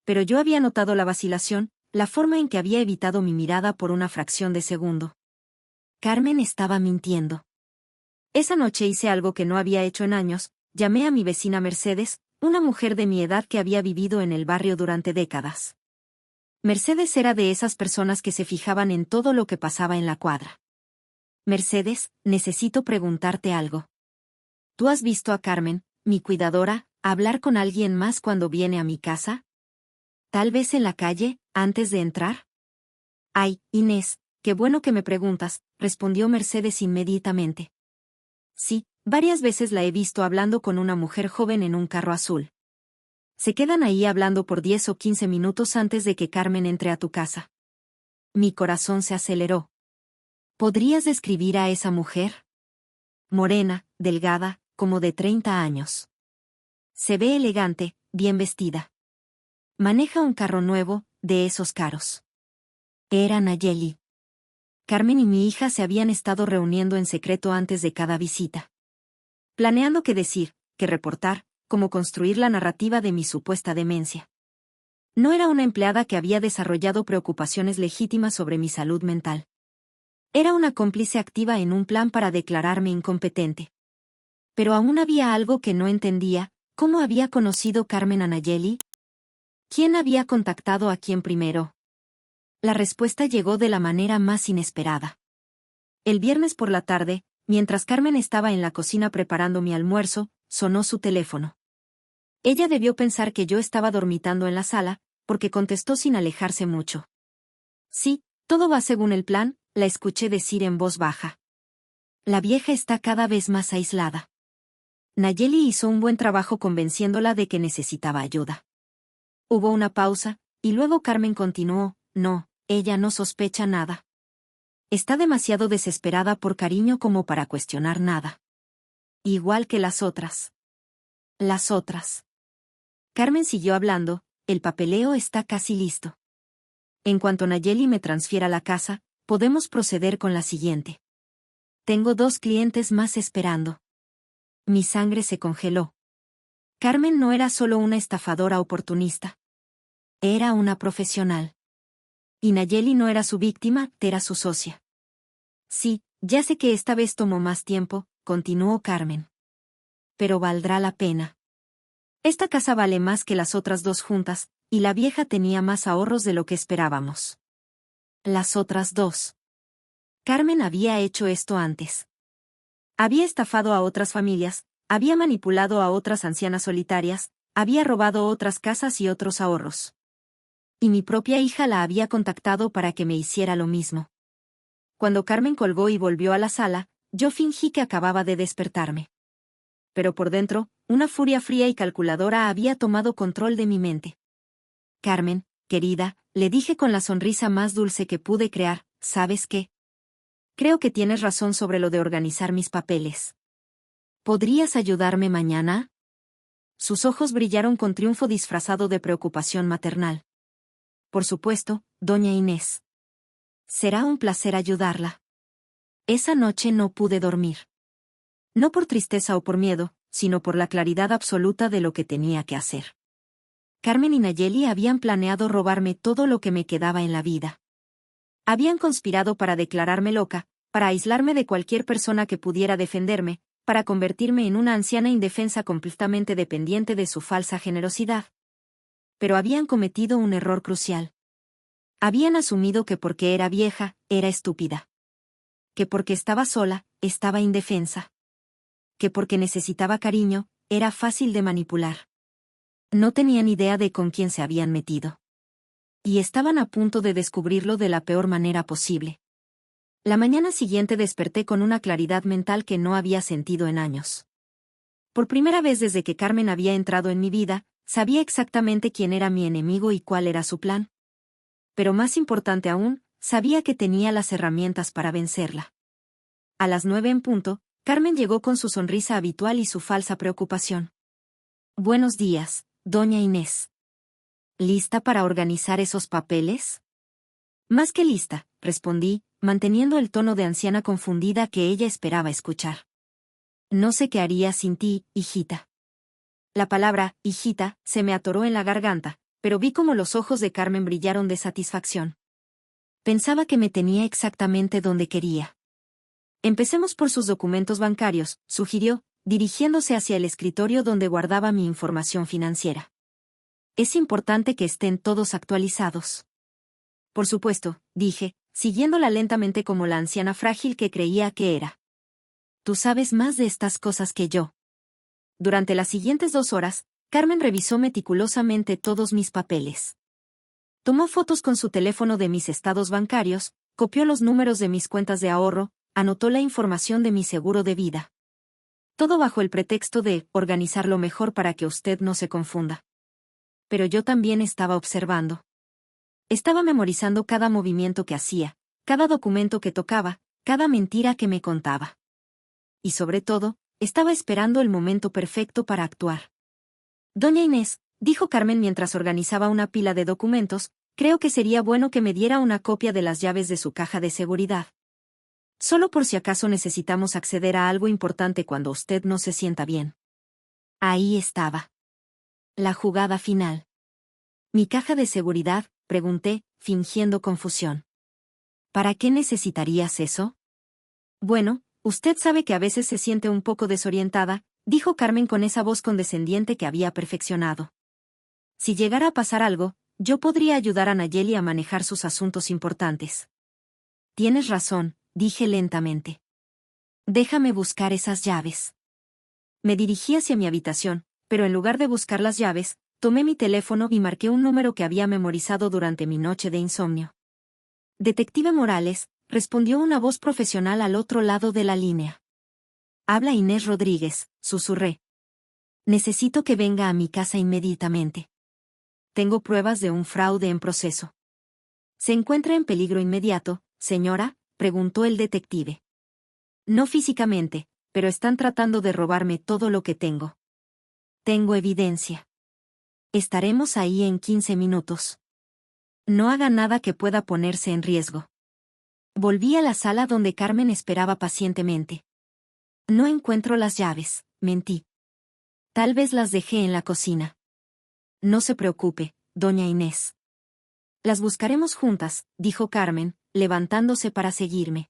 Pero yo había notado la vacilación, la forma en que había evitado mi mirada por una fracción de segundo. Carmen estaba mintiendo. Esa noche hice algo que no había hecho en años, llamé a mi vecina Mercedes, una mujer de mi edad que había vivido en el barrio durante décadas. Mercedes era de esas personas que se fijaban en todo lo que pasaba en la cuadra. Mercedes, necesito preguntarte algo. ¿Tú has visto a Carmen, mi cuidadora, hablar con alguien más cuando viene a mi casa? ¿Tal vez en la calle, antes de entrar? Ay, Inés, qué bueno que me preguntas, respondió Mercedes inmediatamente. Sí, Varias veces la he visto hablando con una mujer joven en un carro azul. Se quedan ahí hablando por 10 o 15 minutos antes de que Carmen entre a tu casa. Mi corazón se aceleró. ¿Podrías describir a esa mujer? Morena, delgada, como de 30 años. Se ve elegante, bien vestida. Maneja un carro nuevo, de esos caros. Era Nayeli. Carmen y mi hija se habían estado reuniendo en secreto antes de cada visita. Planeando qué decir, qué reportar, cómo construir la narrativa de mi supuesta demencia. No era una empleada que había desarrollado preocupaciones legítimas sobre mi salud mental. Era una cómplice activa en un plan para declararme incompetente. Pero aún había algo que no entendía: ¿cómo había conocido Carmen a Nayeli? ¿Quién había contactado a quién primero? La respuesta llegó de la manera más inesperada. El viernes por la tarde, mientras Carmen estaba en la cocina preparando mi almuerzo, sonó su teléfono. Ella debió pensar que yo estaba dormitando en la sala, porque contestó sin alejarse mucho. Sí, todo va según el plan, la escuché decir en voz baja. La vieja está cada vez más aislada. Nayeli hizo un buen trabajo convenciéndola de que necesitaba ayuda. Hubo una pausa, y luego Carmen continuó: no, ella no sospecha nada. Está demasiado desesperada por cariño como para cuestionar nada. Igual que las otras. Las otras. Carmen siguió hablando: el papeleo está casi listo. En cuanto Nayeli me transfiera la casa, podemos proceder con la siguiente. Tengo 2 clientes más esperando. Mi sangre se congeló. Carmen no era solo una estafadora oportunista. Era una profesional. Y Nayeli no era su víctima, era su socia. Sí, ya sé que esta vez tomó más tiempo, continuó Carmen. Pero valdrá la pena. Esta casa vale más que las otras 2 juntas, y la vieja tenía más ahorros de lo que esperábamos. Las otras 2. Carmen había hecho esto antes. Había estafado a otras familias, había manipulado a otras ancianas solitarias, había robado otras casas y otros ahorros. Y mi propia hija la había contactado para que me hiciera lo mismo. Cuando Carmen colgó y volvió a la sala, yo fingí que acababa de despertarme. Pero por dentro, una furia fría y calculadora había tomado control de mi mente. Carmen, querida, le dije con la sonrisa más dulce que pude crear, ¿sabes qué? Creo que tienes razón sobre lo de organizar mis papeles. ¿Podrías ayudarme mañana? Sus ojos brillaron con triunfo disfrazado de preocupación maternal. Por supuesto, doña Inés. Será un placer ayudarla. Esa noche no pude dormir. No por tristeza o por miedo, sino por la claridad absoluta de lo que tenía que hacer. Carmen y Nayeli habían planeado robarme todo lo que me quedaba en la vida. Habían conspirado para declararme loca, para aislarme de cualquier persona que pudiera defenderme, para convertirme en una anciana indefensa completamente dependiente de su falsa generosidad. Pero habían cometido un error crucial. Habían asumido que porque era vieja, era estúpida. Que porque estaba sola, estaba indefensa. Que porque necesitaba cariño, era fácil de manipular. No tenían idea de con quién se habían metido. Y estaban a punto de descubrirlo de la peor manera posible. La mañana siguiente desperté con una claridad mental que no había sentido en años. Por primera vez desde que Carmen había entrado en mi vida, sabía exactamente quién era mi enemigo y cuál era su plan. Pero más importante aún, sabía que tenía las herramientas para vencerla. A las 9 en punto, Carmen llegó con su sonrisa habitual y su falsa preocupación. Buenos días, doña Inés. ¿Lista para organizar esos papeles? Más que lista, respondí, manteniendo el tono de anciana confundida que ella esperaba escuchar. No sé qué haría sin ti, hijita. La palabra, hijita, se me atoró en la garganta, pero vi cómo los ojos de Carmen brillaron de satisfacción. Pensaba que me tenía exactamente donde quería. Empecemos por sus documentos bancarios, sugirió, dirigiéndose hacia el escritorio donde guardaba mi información financiera. Es importante que estén todos actualizados. Por supuesto, dije, siguiéndola lentamente como la anciana frágil que creía que era. Tú sabes más de estas cosas que yo. Durante las siguientes 2 horas, Carmen revisó meticulosamente todos mis papeles. Tomó fotos con su teléfono de mis estados bancarios, copió los números de mis cuentas de ahorro, anotó la información de mi seguro de vida. Todo bajo el pretexto de organizarlo mejor para que usted no se confunda. Pero yo también estaba observando. Estaba memorizando cada movimiento que hacía, cada documento que tocaba, cada mentira que me contaba. Y sobre todo, estaba esperando el momento perfecto para actuar. Doña Inés, dijo Carmen mientras organizaba una pila de documentos, creo que sería bueno que me diera una copia de las llaves de su caja de seguridad. Solo por si acaso necesitamos acceder a algo importante cuando usted no se sienta bien. Ahí estaba. La jugada final. ¿Mi caja de seguridad?, pregunté, fingiendo confusión. ¿Para qué necesitarías eso? Bueno, usted sabe que a veces se siente un poco desorientada, dijo Carmen con esa voz condescendiente que había perfeccionado. Si llegara a pasar algo, yo podría ayudar a Nayeli a manejar sus asuntos importantes. Tienes razón, dije lentamente. Déjame buscar esas llaves. Me dirigí hacia mi habitación, pero en lugar de buscar las llaves, tomé mi teléfono y marqué un número que había memorizado durante mi noche de insomnio. Detective Morales, respondió una voz profesional al otro lado de la línea. Habla Inés Rodríguez, susurré. Necesito que venga a mi casa inmediatamente. Tengo pruebas de un fraude en proceso. ¿Se encuentra en peligro inmediato, señora?, preguntó el detective. No físicamente, pero están tratando de robarme todo lo que tengo. Tengo evidencia. Estaremos ahí en 15 minutos. No haga nada que pueda ponerse en riesgo. Volví a la sala donde Carmen esperaba pacientemente. No encuentro las llaves, mentí. Tal vez las dejé en la cocina. No se preocupe, doña Inés. Las buscaremos juntas, dijo Carmen, levantándose para seguirme.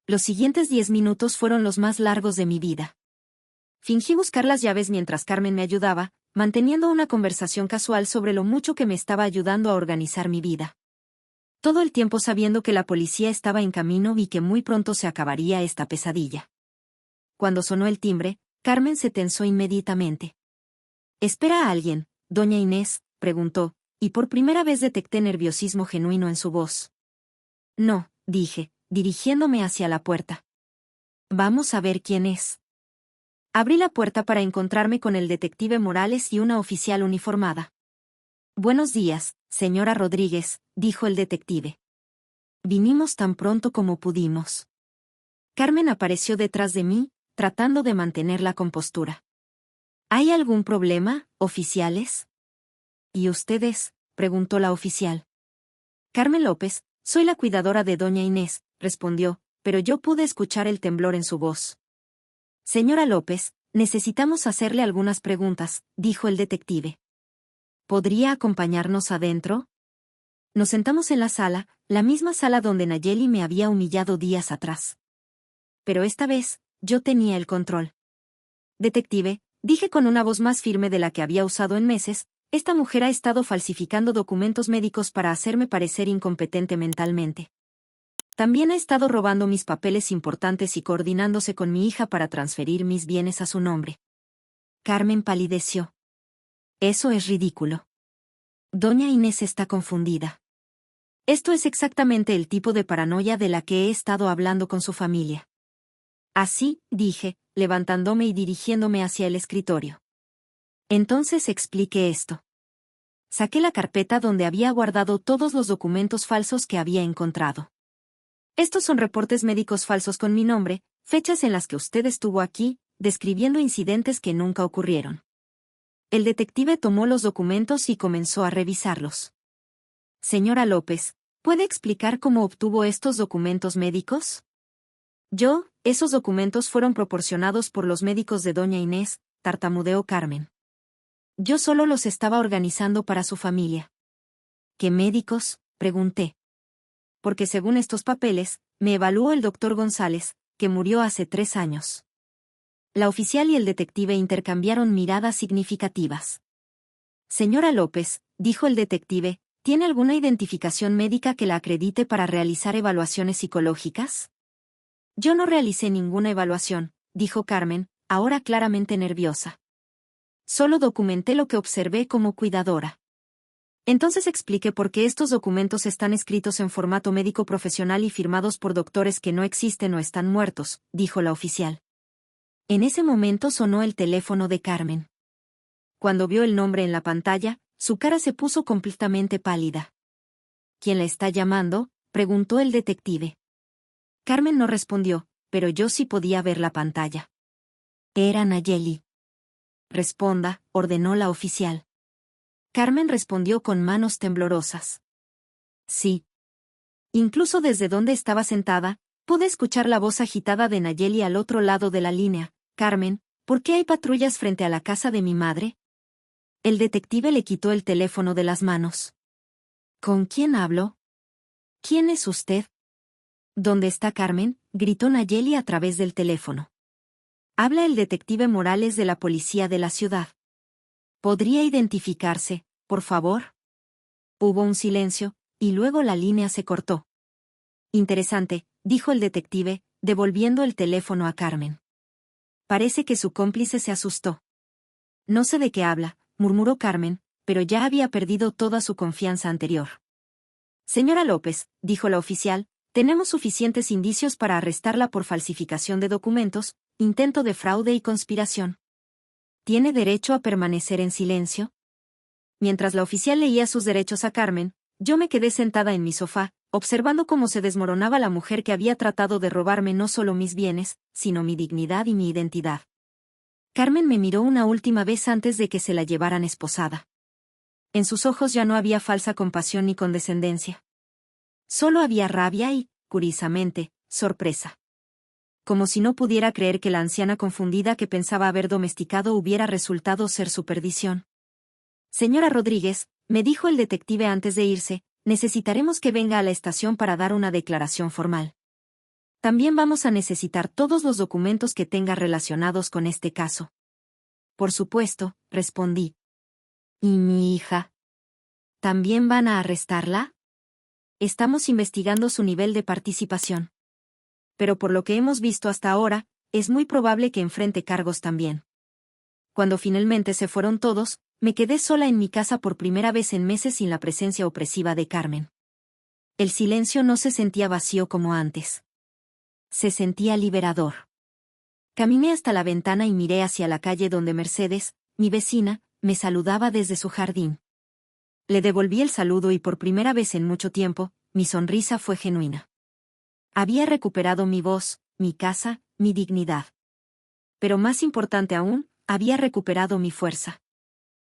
Los siguientes 10 minutos fueron los más largos de mi vida. Fingí buscar las llaves mientras Carmen me ayudaba, manteniendo una conversación casual sobre lo mucho que me estaba ayudando a organizar mi vida. Todo el tiempo sabiendo que la policía estaba en camino y que muy pronto se acabaría esta pesadilla. Cuando sonó el timbre, Carmen se tensó inmediatamente. ¿Espera a alguien, doña Inés?, preguntó, y por primera vez detecté nerviosismo genuino en su voz. No, dije, dirigiéndome hacia la puerta. Vamos a ver quién es. Abrí la puerta para encontrarme con el detective Morales y una oficial uniformada. Buenos días, señora Rodríguez, dijo el detective. Vinimos tan pronto como pudimos. Carmen apareció detrás de mí, tratando de mantener la compostura. ¿Hay algún problema, oficiales? ¿Y ustedes?, preguntó la oficial. Carmen López, soy la cuidadora de doña Inés, respondió, pero yo pude escuchar el temblor en su voz. Señora López, necesitamos hacerle algunas preguntas, dijo el detective. ¿Podría acompañarnos adentro? Nos sentamos en la sala, la misma sala donde Nayeli me había humillado días atrás. Pero esta vez, yo tenía el control. Detective, dije con una voz más firme de la que había usado en meses, esta mujer ha estado falsificando documentos médicos para hacerme parecer incompetente mentalmente. También ha estado robando mis papeles importantes y coordinándose con mi hija para transferir mis bienes a su nombre. Carmen palideció. Eso es ridículo. Doña Inés está confundida. Esto es exactamente el tipo de paranoia de la que he estado hablando con su familia. Así, dije, levantándome y dirigiéndome hacia el escritorio. Entonces explique esto. Saqué la carpeta donde había guardado todos los documentos falsos que había encontrado. Estos son reportes médicos falsos con mi nombre, fechas en las que usted estuvo aquí, describiendo incidentes que nunca ocurrieron. El detective tomó los documentos y comenzó a revisarlos. Señora López, ¿puede explicar cómo obtuvo estos documentos médicos? Esos documentos fueron proporcionados por los médicos de doña Inés, tartamudeó Carmen. Yo solo los estaba organizando para su familia. ¿Qué médicos?, pregunté. Porque según estos papeles, me evaluó el doctor González, que murió hace 3 años. La oficial y el detective intercambiaron miradas significativas. Señora López, dijo el detective, ¿tiene alguna identificación médica que la acredite para realizar evaluaciones psicológicas? Yo no realicé ninguna evaluación, dijo Carmen, ahora claramente nerviosa. Solo documenté lo que observé como cuidadora. Entonces expliqué por qué estos documentos están escritos en formato médico profesional y firmados por doctores que no existen o están muertos, dijo la oficial. En ese momento sonó el teléfono de Carmen. Cuando vio el nombre en la pantalla, su cara se puso completamente pálida. ¿Quién la está llamando?, preguntó el detective. Carmen no respondió, pero yo sí podía ver la pantalla. Era Nayeli. Responda, ordenó la oficial. Carmen respondió con manos temblorosas. Sí. Incluso desde donde estaba sentada, pude escuchar la voz agitada de Nayeli al otro lado de la línea. Carmen, ¿por qué hay patrullas frente a la casa de mi madre? El detective le quitó el teléfono de las manos. ¿Con quién hablo? ¿Quién es usted? ¿Dónde está Carmen?, gritó Nayeli a través del teléfono. Habla el detective Morales de la policía de la ciudad. ¿Podría identificarse, por favor? Hubo un silencio, y luego la línea se cortó. Interesante, dijo el detective, devolviendo el teléfono a Carmen. Parece que su cómplice se asustó. No sé de qué habla, murmuró Carmen, pero ya había perdido toda su confianza anterior. Señora López, dijo la oficial, tenemos suficientes indicios para arrestarla por falsificación de documentos, intento de fraude y conspiración. ¿Tiene derecho a permanecer en silencio? Mientras la oficial leía sus derechos a Carmen, yo me quedé sentada en mi sofá, observando cómo se desmoronaba la mujer que había tratado de robarme no solo mis bienes, sino mi dignidad y mi identidad. Carmen me miró una última vez antes de que se la llevaran esposada. En sus ojos ya no había falsa compasión ni condescendencia. Solo había rabia y, curiosamente, sorpresa. Como si no pudiera creer que la anciana confundida que pensaba haber domesticado hubiera resultado ser su perdición. Señora Rodríguez, me dijo el detective antes de irse, necesitaremos que venga a la estación para dar una declaración formal. También vamos a necesitar todos los documentos que tenga relacionados con este caso. Por supuesto, respondí. ¿Y mi hija? ¿También van a arrestarla? Estamos investigando su nivel de participación. Pero por lo que hemos visto hasta ahora, es muy probable que enfrente cargos también. Cuando finalmente se fueron todos, me quedé sola en mi casa por primera vez en meses sin la presencia opresiva de Carmen. El silencio no se sentía vacío como antes. Se sentía liberador. Caminé hasta la ventana y miré hacia la calle donde Mercedes, mi vecina, me saludaba desde su jardín. Le devolví el saludo y por primera vez en mucho tiempo, mi sonrisa fue genuina. Había recuperado mi voz, mi casa, mi dignidad. Pero más importante aún, había recuperado mi fuerza.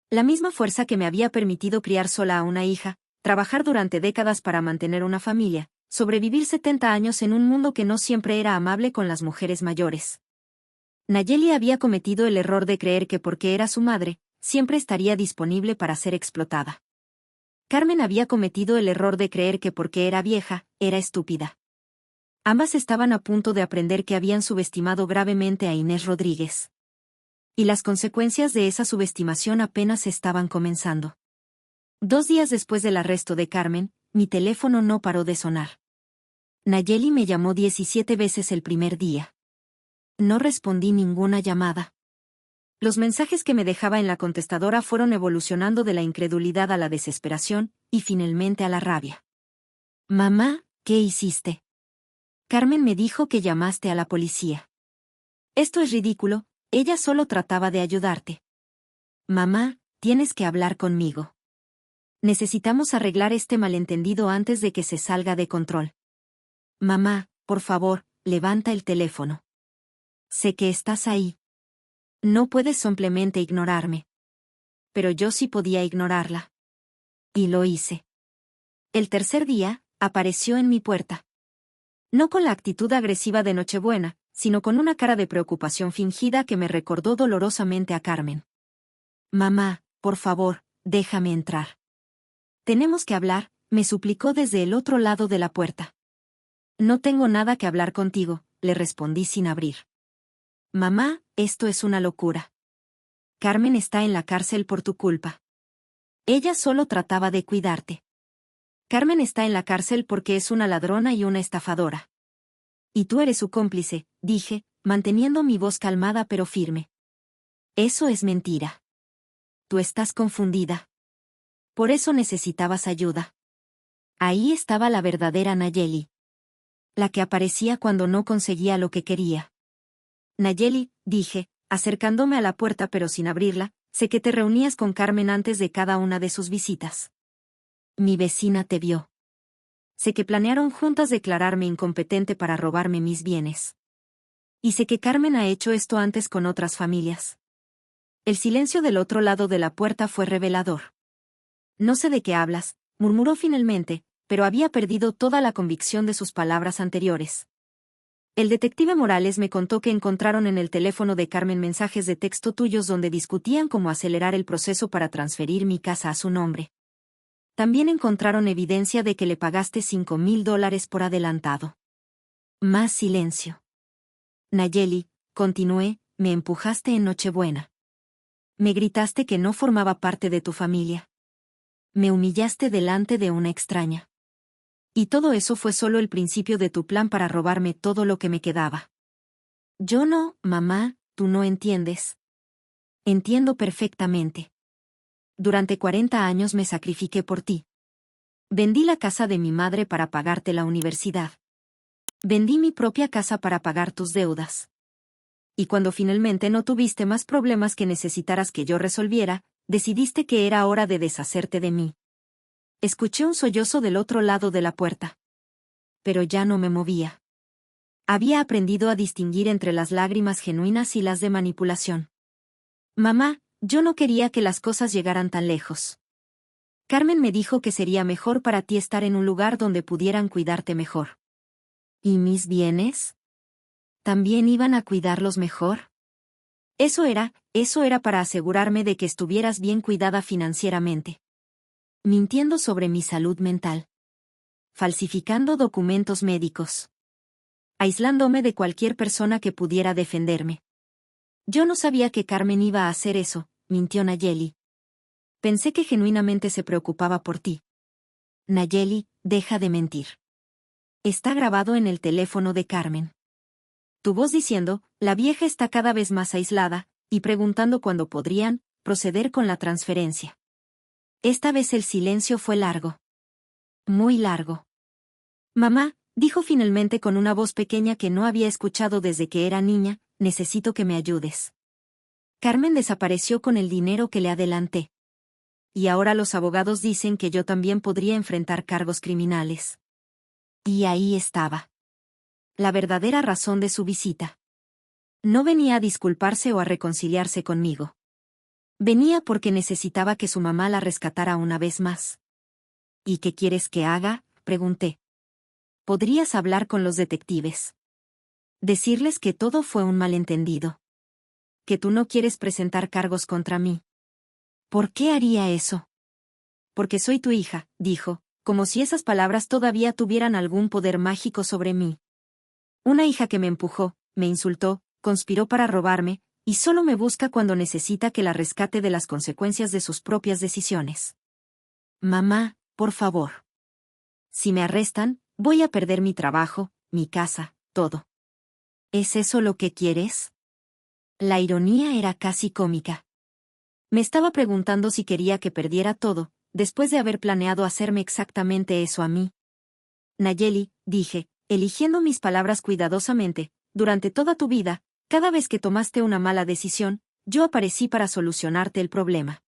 La misma fuerza que me había permitido criar sola a una hija, trabajar durante décadas para mantener una familia, sobrevivir 70 años en un mundo que no siempre era amable con las mujeres mayores. Nayeli había cometido el error de creer que porque era su madre, siempre estaría disponible para ser explotada. Carmen había cometido el error de creer que porque era vieja, era estúpida. Ambas estaban a punto de aprender que habían subestimado gravemente a Inés Rodríguez. Y las consecuencias de esa subestimación apenas estaban comenzando. 2 días después del arresto de Carmen, mi teléfono no paró de sonar. Nayeli me llamó 17 veces el primer día. No respondí ninguna llamada. Los mensajes que me dejaba en la contestadora fueron evolucionando de la incredulidad a la desesperación, y finalmente a la rabia. Mamá, ¿qué hiciste? Carmen me dijo que llamaste a la policía. Esto es ridículo, ella solo trataba de ayudarte. Mamá, tienes que hablar conmigo. Necesitamos arreglar este malentendido antes de que se salga de control. Mamá, por favor, levanta el teléfono. Sé que estás ahí. No puedes simplemente ignorarme. Pero yo sí podía ignorarla. Y lo hice. El tercer día, apareció en mi puerta. No con la actitud agresiva de Nochebuena, sino con una cara de preocupación fingida que me recordó dolorosamente a Carmen. Mamá, por favor, déjame entrar. Tenemos que hablar, me suplicó desde el otro lado de la puerta. No tengo nada que hablar contigo, le respondí sin abrir. Mamá, esto es una locura. Carmen está en la cárcel por tu culpa. Ella solo trataba de cuidarte. Carmen está en la cárcel porque es una ladrona y una estafadora. Y tú eres su cómplice, dije, manteniendo mi voz calmada pero firme. Eso es mentira. Tú estás confundida. Por eso necesitabas ayuda. Ahí estaba la verdadera Nayeli. La que aparecía cuando no conseguía lo que quería. Nayeli, dije, acercándome a la puerta pero sin abrirla, sé que te reunías con Carmen antes de cada una de sus visitas. Mi vecina te vio. Sé que planearon juntas declararme incompetente para robarme mis bienes. Y sé que Carmen ha hecho esto antes con otras familias. El silencio del otro lado de la puerta fue revelador. No sé de qué hablas, murmuró finalmente, pero había perdido toda la convicción de sus palabras anteriores. El detective Morales me contó que encontraron en el teléfono de Carmen mensajes de texto tuyos donde discutían cómo acelerar el proceso para transferir mi casa a su nombre. También encontraron evidencia de que le pagaste $5,000 por adelantado. Más silencio. Nayeli, continué, me empujaste en Nochebuena. Me gritaste que no formaba parte de tu familia. Me humillaste delante de una extraña. Y todo eso fue solo el principio de tu plan para robarme todo lo que me quedaba. Yo no, mamá, tú no entiendes. Entiendo perfectamente. Durante 40 años me sacrifiqué por ti. Vendí la casa de mi madre para pagarte la universidad. Vendí mi propia casa para pagar tus deudas. Y cuando finalmente no tuviste más problemas que necesitaras que yo resolviera, decidiste que era hora de deshacerte de mí. Escuché un sollozo del otro lado de la puerta. Pero ya no me movía. Había aprendido a distinguir entre las lágrimas genuinas y las de manipulación. Mamá, yo no quería que las cosas llegaran tan lejos. Carmen me dijo que sería mejor para ti estar en un lugar donde pudieran cuidarte mejor. ¿Y mis bienes? ¿También iban a cuidarlos mejor? Eso era para asegurarme de que estuvieras bien cuidada financieramente. Mintiendo sobre mi salud mental. Falsificando documentos médicos. Aislándome de cualquier persona que pudiera defenderme. Yo no sabía que Carmen iba a hacer eso, mintió Nayeli. Pensé que genuinamente se preocupaba por ti. Nayeli, deja de mentir. Está grabado en el teléfono de Carmen. Tu voz diciendo, la vieja está cada vez más aislada, y preguntando cuándo podrían proceder con la transferencia. Esta vez el silencio fue largo. Muy largo. Mamá, dijo finalmente con una voz pequeña que no había escuchado desde que era niña, necesito que me ayudes. Carmen desapareció con el dinero que le adelanté. Y ahora los abogados dicen que yo también podría enfrentar cargos criminales. Y ahí estaba. La verdadera razón de su visita. No venía a disculparse o a reconciliarse conmigo. Venía porque necesitaba que su mamá la rescatara una vez más. ¿Y qué quieres que haga?, pregunté. Podrías hablar con los detectives. Decirles que todo fue un malentendido. Que tú no quieres presentar cargos contra mí. ¿Por qué haría eso? Porque soy tu hija, dijo, como si esas palabras todavía tuvieran algún poder mágico sobre mí. Una hija que me empujó, me insultó, conspiró para robarme, y solo me busca cuando necesita que la rescate de las consecuencias de sus propias decisiones. Mamá, por favor. Si me arrestan, voy a perder mi trabajo, mi casa, todo. ¿Es eso lo que quieres? La ironía era casi cómica. Me estaba preguntando si quería que perdiera todo, después de haber planeado hacerme exactamente eso a mí. Nayeli, dije, eligiendo mis palabras cuidadosamente, durante toda tu vida, cada vez que tomaste una mala decisión, yo aparecí para solucionarte el problema.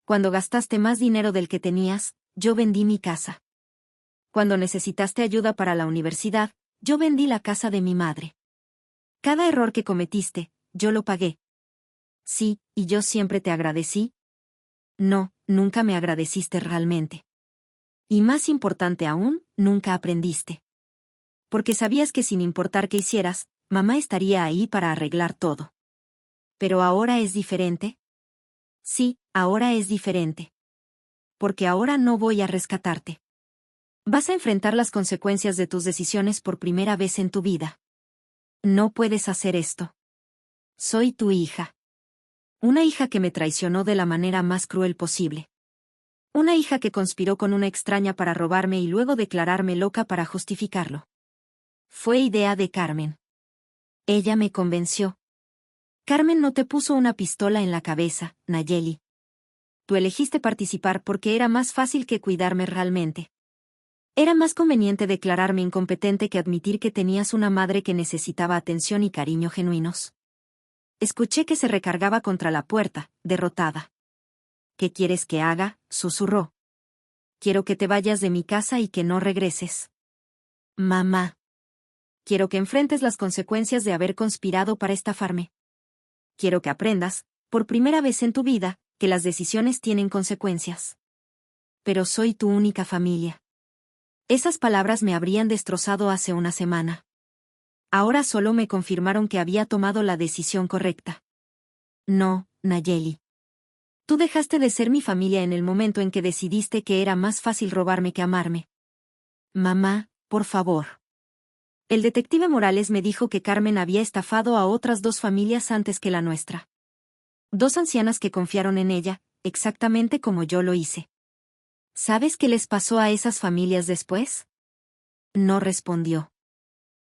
Cuando gastaste más dinero del que tenías, yo vendí mi casa. Cuando necesitaste ayuda para la universidad, yo vendí la casa de mi madre. Cada error que cometiste, yo lo pagué. Sí, y yo siempre te agradecí. No, nunca me agradeciste realmente. Y más importante aún, nunca aprendiste. Porque sabías que sin importar qué hicieras, mamá estaría ahí para arreglar todo. ¿Pero ahora es diferente? Sí, ahora es diferente. Porque ahora no voy a rescatarte. Vas a enfrentar las consecuencias de tus decisiones por primera vez en tu vida. No puedes hacer esto. Soy tu hija. Una hija que me traicionó de la manera más cruel posible. Una hija que conspiró con una extraña para robarme y luego declararme loca para justificarlo. Fue idea de Carmen. Ella me convenció. Carmen no te puso una pistola en la cabeza, Nayeli. Tú elegiste participar porque era más fácil que cuidarme realmente. Era más conveniente declararme incompetente que admitir que tenías una madre que necesitaba atención y cariño genuinos. Escuché que se recargaba contra la puerta, derrotada. ¿Qué quieres que haga?, susurró. Quiero que te vayas de mi casa y que no regreses. Mamá. Quiero que enfrentes las consecuencias de haber conspirado para estafarme. Quiero que aprendas, por primera vez en tu vida, que las decisiones tienen consecuencias. Pero soy tu única familia. Esas palabras me habrían destrozado hace una semana. Ahora solo me confirmaron que había tomado la decisión correcta. No, Nayeli. Tú dejaste de ser mi familia en el momento en que decidiste que era más fácil robarme que amarme. Mamá, por favor. El detective Morales me dijo que Carmen había estafado a otras 2 familias antes que la nuestra. 2 ancianas que confiaron en ella, exactamente como yo lo hice. ¿Sabes qué les pasó a esas familias después? No respondió.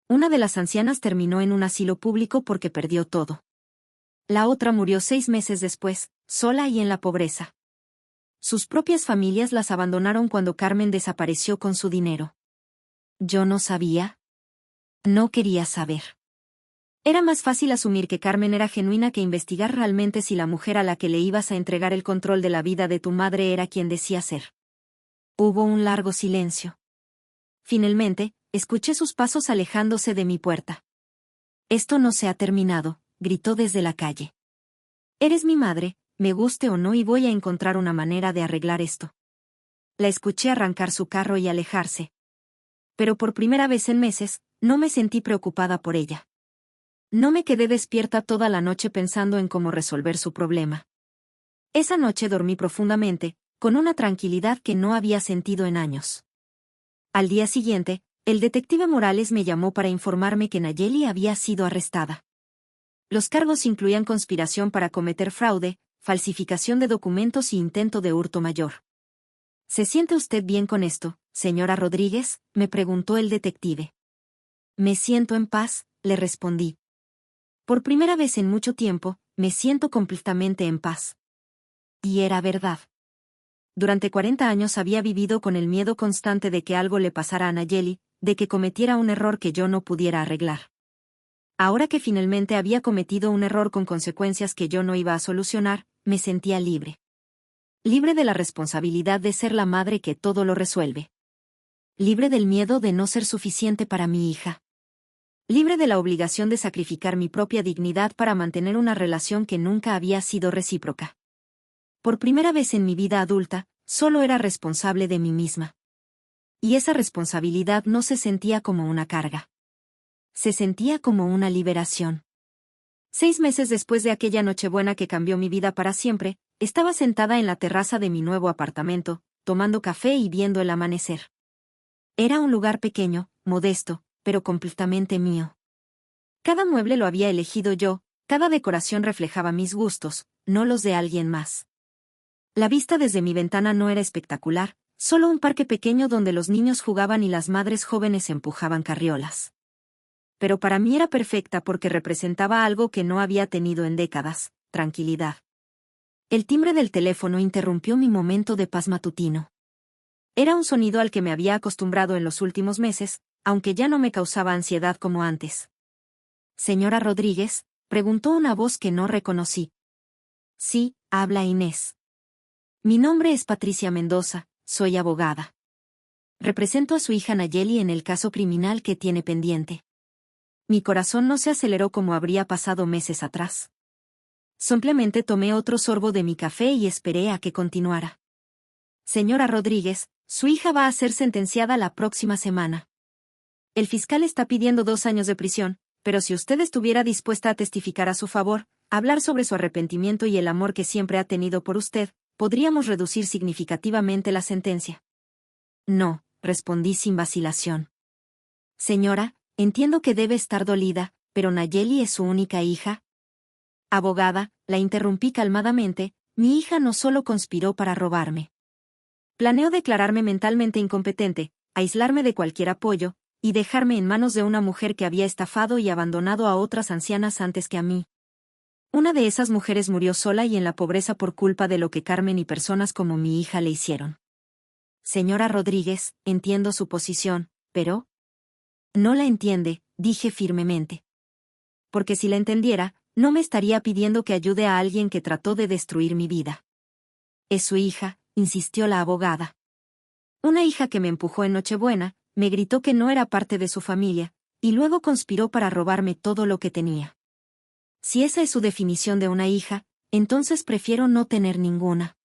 Una de las ancianas terminó en un asilo público porque perdió todo. La otra murió 6 meses después, sola y en la pobreza. Sus propias familias las abandonaron cuando Carmen desapareció con su dinero. Yo no sabía. No quería saber. Era más fácil asumir que Carmen era genuina que investigar realmente si la mujer a la que le ibas a entregar el control de la vida de tu madre era quien decía ser. Hubo un largo silencio. Finalmente, escuché sus pasos alejándose de mi puerta. Esto no se ha terminado, gritó desde la calle. Eres mi madre, me guste o no, y voy a encontrar una manera de arreglar esto. La escuché arrancar su carro y alejarse. Pero por primera vez en meses, no me sentí preocupada por ella. No me quedé despierta toda la noche pensando en cómo resolver su problema. Esa noche dormí profundamente, con una tranquilidad que no había sentido en años. Al día siguiente, el detective Morales me llamó para informarme que Nayeli había sido arrestada. Los cargos incluían conspiración para cometer fraude, falsificación de documentos y intento de hurto mayor. ¿Se siente usted bien con esto, señora Rodríguez?, me preguntó el detective. Me siento en paz, le respondí. Por primera vez en mucho tiempo, me siento completamente en paz. Y era verdad. Durante 40 años había vivido con el miedo constante de que algo le pasara a Nayeli, de que cometiera un error que yo no pudiera arreglar. Ahora que finalmente había cometido un error con consecuencias que yo no iba a solucionar, me sentía libre. Libre de la responsabilidad de ser la madre que todo lo resuelve. Libre del miedo de no ser suficiente para mi hija. Libre de la obligación de sacrificar mi propia dignidad para mantener una relación que nunca había sido recíproca. Por primera vez en mi vida adulta, solo era responsable de mí misma. Y esa responsabilidad no se sentía como una carga. Se sentía como una liberación. 6 meses después de aquella Nochebuena que cambió mi vida para siempre, estaba sentada en la terraza de mi nuevo apartamento, tomando café y viendo el amanecer. Era un lugar pequeño, modesto, pero completamente mío. Cada mueble lo había elegido yo, cada decoración reflejaba mis gustos, no los de alguien más. La vista desde mi ventana no era espectacular, solo un parque pequeño donde los niños jugaban y las madres jóvenes empujaban carriolas. Pero para mí era perfecta porque representaba algo que no había tenido en décadas: tranquilidad. El timbre del teléfono interrumpió mi momento de paz matutino. Era un sonido al que me había acostumbrado en los últimos meses, aunque ya no me causaba ansiedad como antes. «Señora Rodríguez», preguntó una voz que no reconocí. «Sí, habla Inés. Mi nombre es Patricia Mendoza, soy abogada. Represento a su hija Nayeli en el caso criminal que tiene pendiente». Mi corazón no se aceleró como habría pasado meses atrás. Simplemente tomé otro sorbo de mi café y esperé a que continuara. «Señora Rodríguez, su hija va a ser sentenciada la próxima semana. El fiscal está pidiendo 2 años de prisión, pero si usted estuviera dispuesta a testificar a su favor, hablar sobre su arrepentimiento y el amor que siempre ha tenido por usted, podríamos reducir significativamente la sentencia». «No», respondí sin vacilación. «Señora, entiendo que debe estar dolida, pero Nayeli es su única hija». «Abogada», la interrumpí calmadamente, «mi hija no solo conspiró para robarme. Planeo declararme mentalmente incompetente, aislarme de cualquier apoyo, y dejarme en manos de una mujer que había estafado y abandonado a otras ancianas antes que a mí. Una de esas mujeres murió sola y en la pobreza por culpa de lo que Carmen y personas como mi hija le hicieron. Señora Rodríguez, entiendo su posición, pero... No la entiende, dije firmemente. Porque si la entendiera, no me estaría pidiendo que ayude a alguien que trató de destruir mi vida. Es su hija, insistió la abogada. Una hija que me empujó en Nochebuena, me gritó que no era parte de su familia, y luego conspiró para robarme todo lo que tenía. Si esa es su definición de una hija, entonces prefiero no tener ninguna.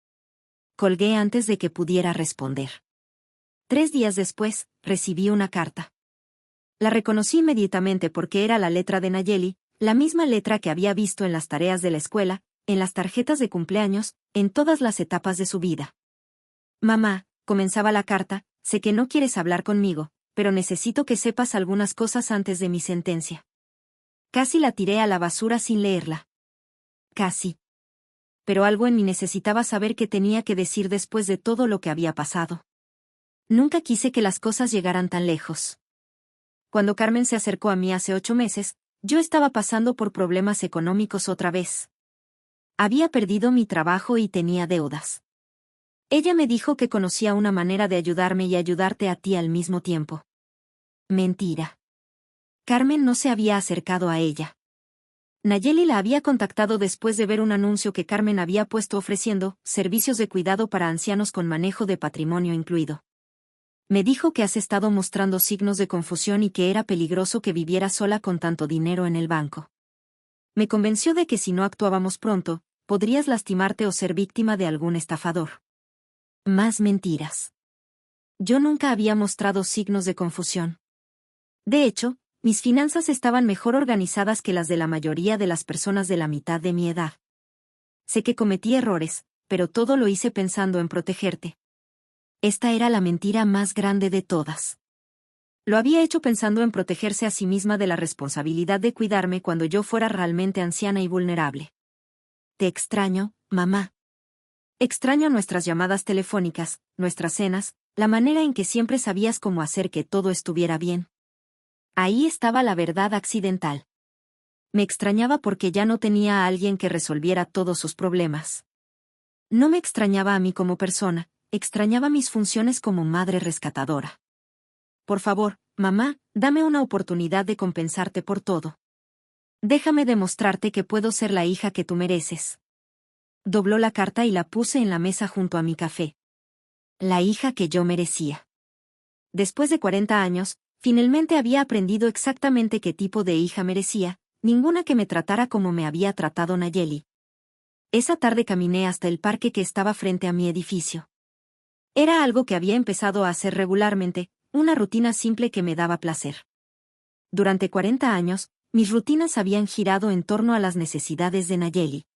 Colgué antes de que pudiera responder. 3 días después, recibí una carta. La reconocí inmediatamente porque era la letra de Nayeli, la misma letra que había visto en las tareas de la escuela, en las tarjetas de cumpleaños, en todas las etapas de su vida. Mamá, comenzaba la carta, sé que no quieres hablar conmigo, pero necesito que sepas algunas cosas antes de mi sentencia. Casi la tiré a la basura sin leerla. Casi. Pero algo en mí necesitaba saber qué tenía que decir después de todo lo que había pasado. Nunca quise que las cosas llegaran tan lejos. Cuando Carmen se acercó a mí hace 8 meses, yo estaba pasando por problemas económicos otra vez. Había perdido mi trabajo y tenía deudas. Ella me dijo que conocía una manera de ayudarme y ayudarte a ti al mismo tiempo. Mentira. Carmen no se había acercado a ella. Nayeli la había contactado después de ver un anuncio que Carmen había puesto ofreciendo servicios de cuidado para ancianos con manejo de patrimonio incluido. Me dijo que has estado mostrando signos de confusión y que era peligroso que viviera sola con tanto dinero en el banco. Me convenció de que si no actuábamos pronto, podrías lastimarte o ser víctima de algún estafador. Más mentiras. Yo nunca había mostrado signos de confusión. De hecho, mis finanzas estaban mejor organizadas que las de la mayoría de las personas de la mitad de mi edad. Sé que cometí errores, pero todo lo hice pensando en protegerte. Esta era la mentira más grande de todas. Lo había hecho pensando en protegerse a sí misma de la responsabilidad de cuidarme cuando yo fuera realmente anciana y vulnerable. Te extraño, mamá. Extraño nuestras llamadas telefónicas, nuestras cenas, la manera en que siempre sabías cómo hacer que todo estuviera bien. Ahí estaba la verdad accidental. Me extrañaba porque ya no tenía a alguien que resolviera todos sus problemas. No me extrañaba a mí como persona, extrañaba mis funciones como madre rescatadora. Por favor, mamá, dame una oportunidad de compensarte por todo. Déjame demostrarte que puedo ser la hija que tú mereces. Dobló la carta y la puse en la mesa junto a mi café. La hija que yo merecía. Después de 40 años, finalmente había aprendido exactamente qué tipo de hija merecía, ninguna que me tratara como me había tratado Nayeli. Esa tarde caminé hasta el parque que estaba frente a mi edificio. Era algo que había empezado a hacer regularmente, una rutina simple que me daba placer. Durante 40 años, mis rutinas habían girado en torno a las necesidades de Nayeli.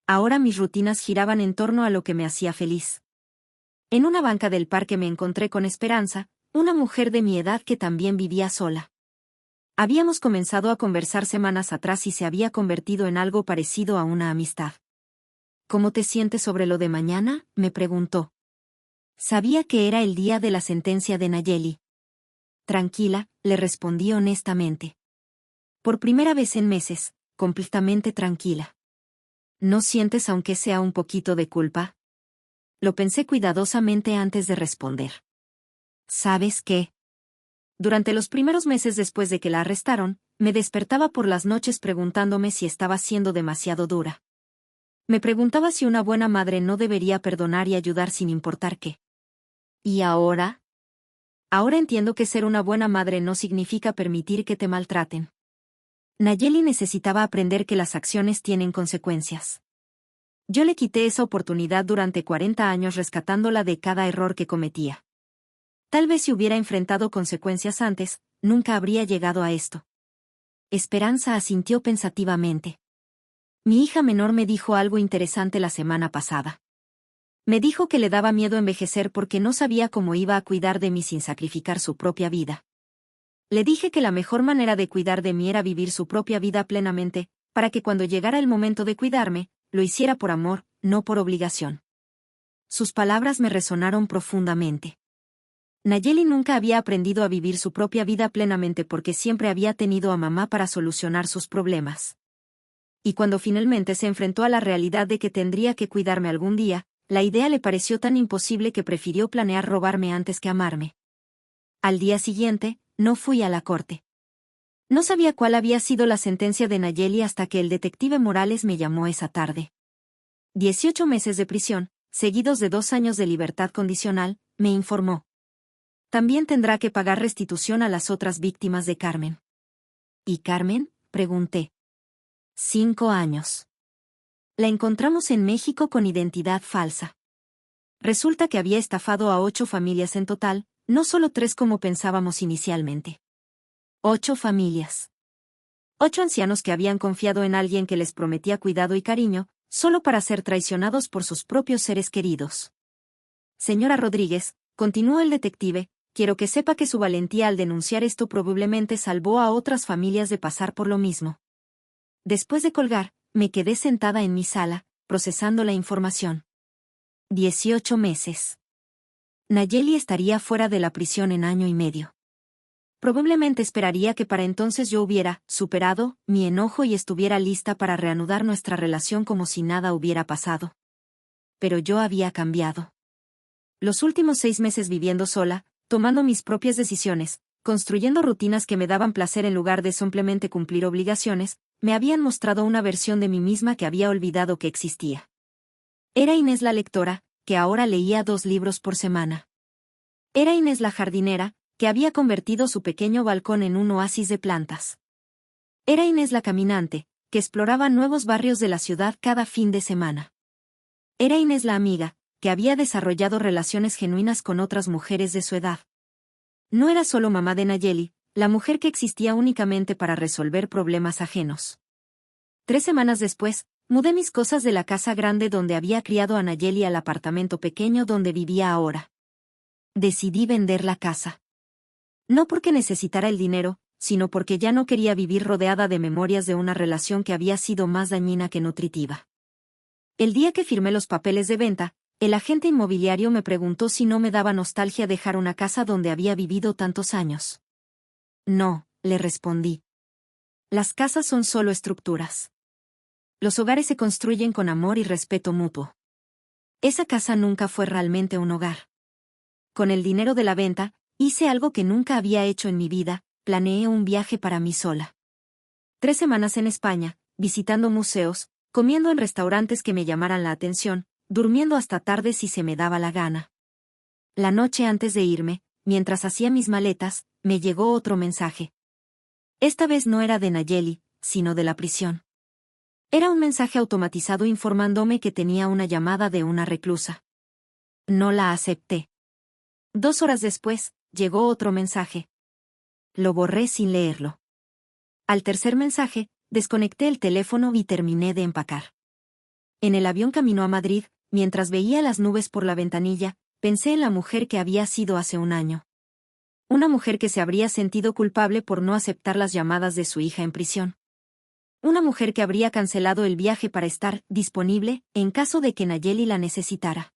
Ahora mis rutinas giraban en torno a lo que me hacía feliz. En una banca del parque me encontré con Esperanza, una mujer de mi edad que también vivía sola. Habíamos comenzado a conversar semanas atrás y se había convertido en algo parecido a una amistad. ¿Cómo te sientes sobre lo de mañana?, me preguntó. Sabía que era el día de la sentencia de Nayeli. Tranquila, le respondí honestamente. Por primera vez en meses, completamente tranquila. ¿No sientes aunque sea un poquito de culpa? Lo pensé cuidadosamente antes de responder. ¿Sabes qué? Durante los primeros meses después de que la arrestaron, me despertaba por las noches preguntándome si estaba siendo demasiado dura. Me preguntaba si una buena madre no debería perdonar y ayudar sin importar qué. ¿Y ahora? Ahora entiendo que ser una buena madre no significa permitir que te maltraten. Nayeli necesitaba aprender que las acciones tienen consecuencias. Yo le quité esa oportunidad durante 40 años rescatándola de cada error que cometía. Tal vez si hubiera enfrentado consecuencias antes, nunca habría llegado a esto. Esperanza asintió pensativamente. Mi hija menor me dijo algo interesante la semana pasada. Me dijo que le daba miedo envejecer porque no sabía cómo iba a cuidar de mí sin sacrificar su propia vida. Le dije que la mejor manera de cuidar de mí era vivir su propia vida plenamente, para que cuando llegara el momento de cuidarme, lo hiciera por amor, no por obligación. Sus palabras me resonaron profundamente. Nayeli nunca había aprendido a vivir su propia vida plenamente porque siempre había tenido a mamá para solucionar sus problemas. Y cuando finalmente se enfrentó a la realidad de que tendría que cuidarme algún día, la idea le pareció tan imposible que prefirió planear robarme antes que amarme. Al día siguiente, no fui a la corte. No sabía cuál había sido la sentencia de Nayeli hasta que el detective Morales me llamó esa tarde. 18 meses de prisión, seguidos de 2 años de libertad condicional, me informó. También tendrá que pagar restitución a las otras víctimas de Carmen. ¿Y Carmen?, pregunté. 5 años. La encontramos en México con identidad falsa. Resulta que había estafado a 8 familias en total, no solo 3 como pensábamos inicialmente. 8 familias. 8 ancianos que habían confiado en alguien que les prometía cuidado y cariño, solo para ser traicionados por sus propios seres queridos. Señora Rodríguez, continuó el detective, quiero que sepa que su valentía al denunciar esto probablemente salvó a otras familias de pasar por lo mismo. Después de colgar, me quedé sentada en mi sala, procesando la información. 18 meses. Nayeli estaría fuera de la prisión en año y medio. Probablemente esperaría que para entonces yo hubiera superado mi enojo y estuviera lista para reanudar nuestra relación como si nada hubiera pasado. Pero yo había cambiado. Los últimos 6 meses viviendo sola, tomando mis propias decisiones, construyendo rutinas que me daban placer en lugar de simplemente cumplir obligaciones, me habían mostrado una versión de mí misma que había olvidado que existía. Era Inés la lectora, que ahora leía 2 libros por semana. Era Inés la jardinera, que había convertido su pequeño balcón en un oasis de plantas. Era Inés la caminante, que exploraba nuevos barrios de la ciudad cada fin de semana. Era Inés la amiga, que había desarrollado relaciones genuinas con otras mujeres de su edad. No era solo mamá de Nayeli, la mujer que existía únicamente para resolver problemas ajenos. 3 semanas después, mudé mis cosas de la casa grande donde había criado a Nayeli al apartamento pequeño donde vivía ahora. Decidí vender la casa. No porque necesitara el dinero, sino porque ya no quería vivir rodeada de memorias de una relación que había sido más dañina que nutritiva. El día que firmé los papeles de venta, el agente inmobiliario me preguntó si no me daba nostalgia dejar una casa donde había vivido tantos años. No, le respondí. Las casas son solo estructuras. Los hogares se construyen con amor y respeto mutuo. Esa casa nunca fue realmente un hogar. Con el dinero de la venta, hice algo que nunca había hecho en mi vida, planeé un viaje para mí sola. 3 semanas en España, visitando museos, comiendo en restaurantes que me llamaran la atención, durmiendo hasta tarde si se me daba la gana. La noche antes de irme, mientras hacía mis maletas, me llegó otro mensaje. Esta vez no era de Nayeli, sino de la prisión. Era un mensaje automatizado informándome que tenía una llamada de una reclusa. No la acepté. 2 horas después, llegó otro mensaje. Lo borré sin leerlo. Al tercer mensaje, desconecté el teléfono y terminé de empacar. En el avión camino a Madrid, mientras veía las nubes por la ventanilla, pensé en la mujer que había sido hace un año. Una mujer que se habría sentido culpable por no aceptar las llamadas de su hija en prisión. Una mujer que habría cancelado el viaje para estar disponible en caso de que Nayeli la necesitara.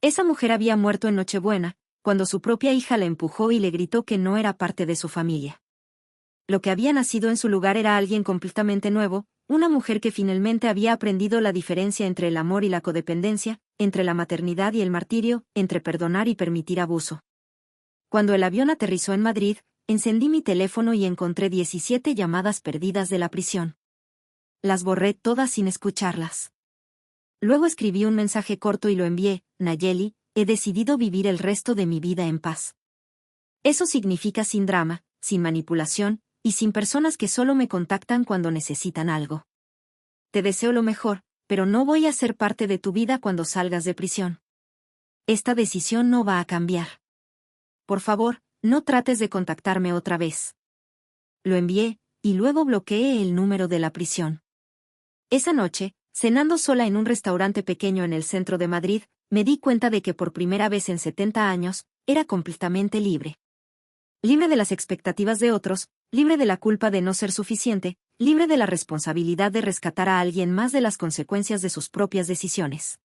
Esa mujer había muerto en Nochebuena, cuando su propia hija la empujó y le gritó que no era parte de su familia. Lo que había nacido en su lugar era alguien completamente nuevo, una mujer que finalmente había aprendido la diferencia entre el amor y la codependencia, entre la maternidad y el martirio, entre perdonar y permitir abuso. Cuando el avión aterrizó en Madrid, encendí mi teléfono y encontré 17 llamadas perdidas de la prisión. Las borré todas sin escucharlas. Luego escribí un mensaje corto y lo envié: Nayeli, he decidido vivir el resto de mi vida en paz. Eso significa sin drama, sin manipulación, y sin personas que solo me contactan cuando necesitan algo. Te deseo lo mejor, pero no voy a ser parte de tu vida cuando salgas de prisión. Esta decisión no va a cambiar. Por favor, no trates de contactarme otra vez. Lo envié, y luego bloqueé el número de la prisión. Esa noche, cenando sola en un restaurante pequeño en el centro de Madrid, me di cuenta de que por primera vez en 70 años, era completamente libre. Libre de las expectativas de otros, libre de la culpa de no ser suficiente, libre de la responsabilidad de rescatar a alguien más de las consecuencias de sus propias decisiones.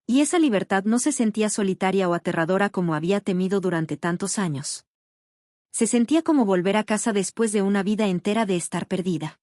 Y esa libertad no se sentía solitaria o aterradora como había temido durante tantos años. Se sentía como volver a casa después de una vida entera de estar perdida.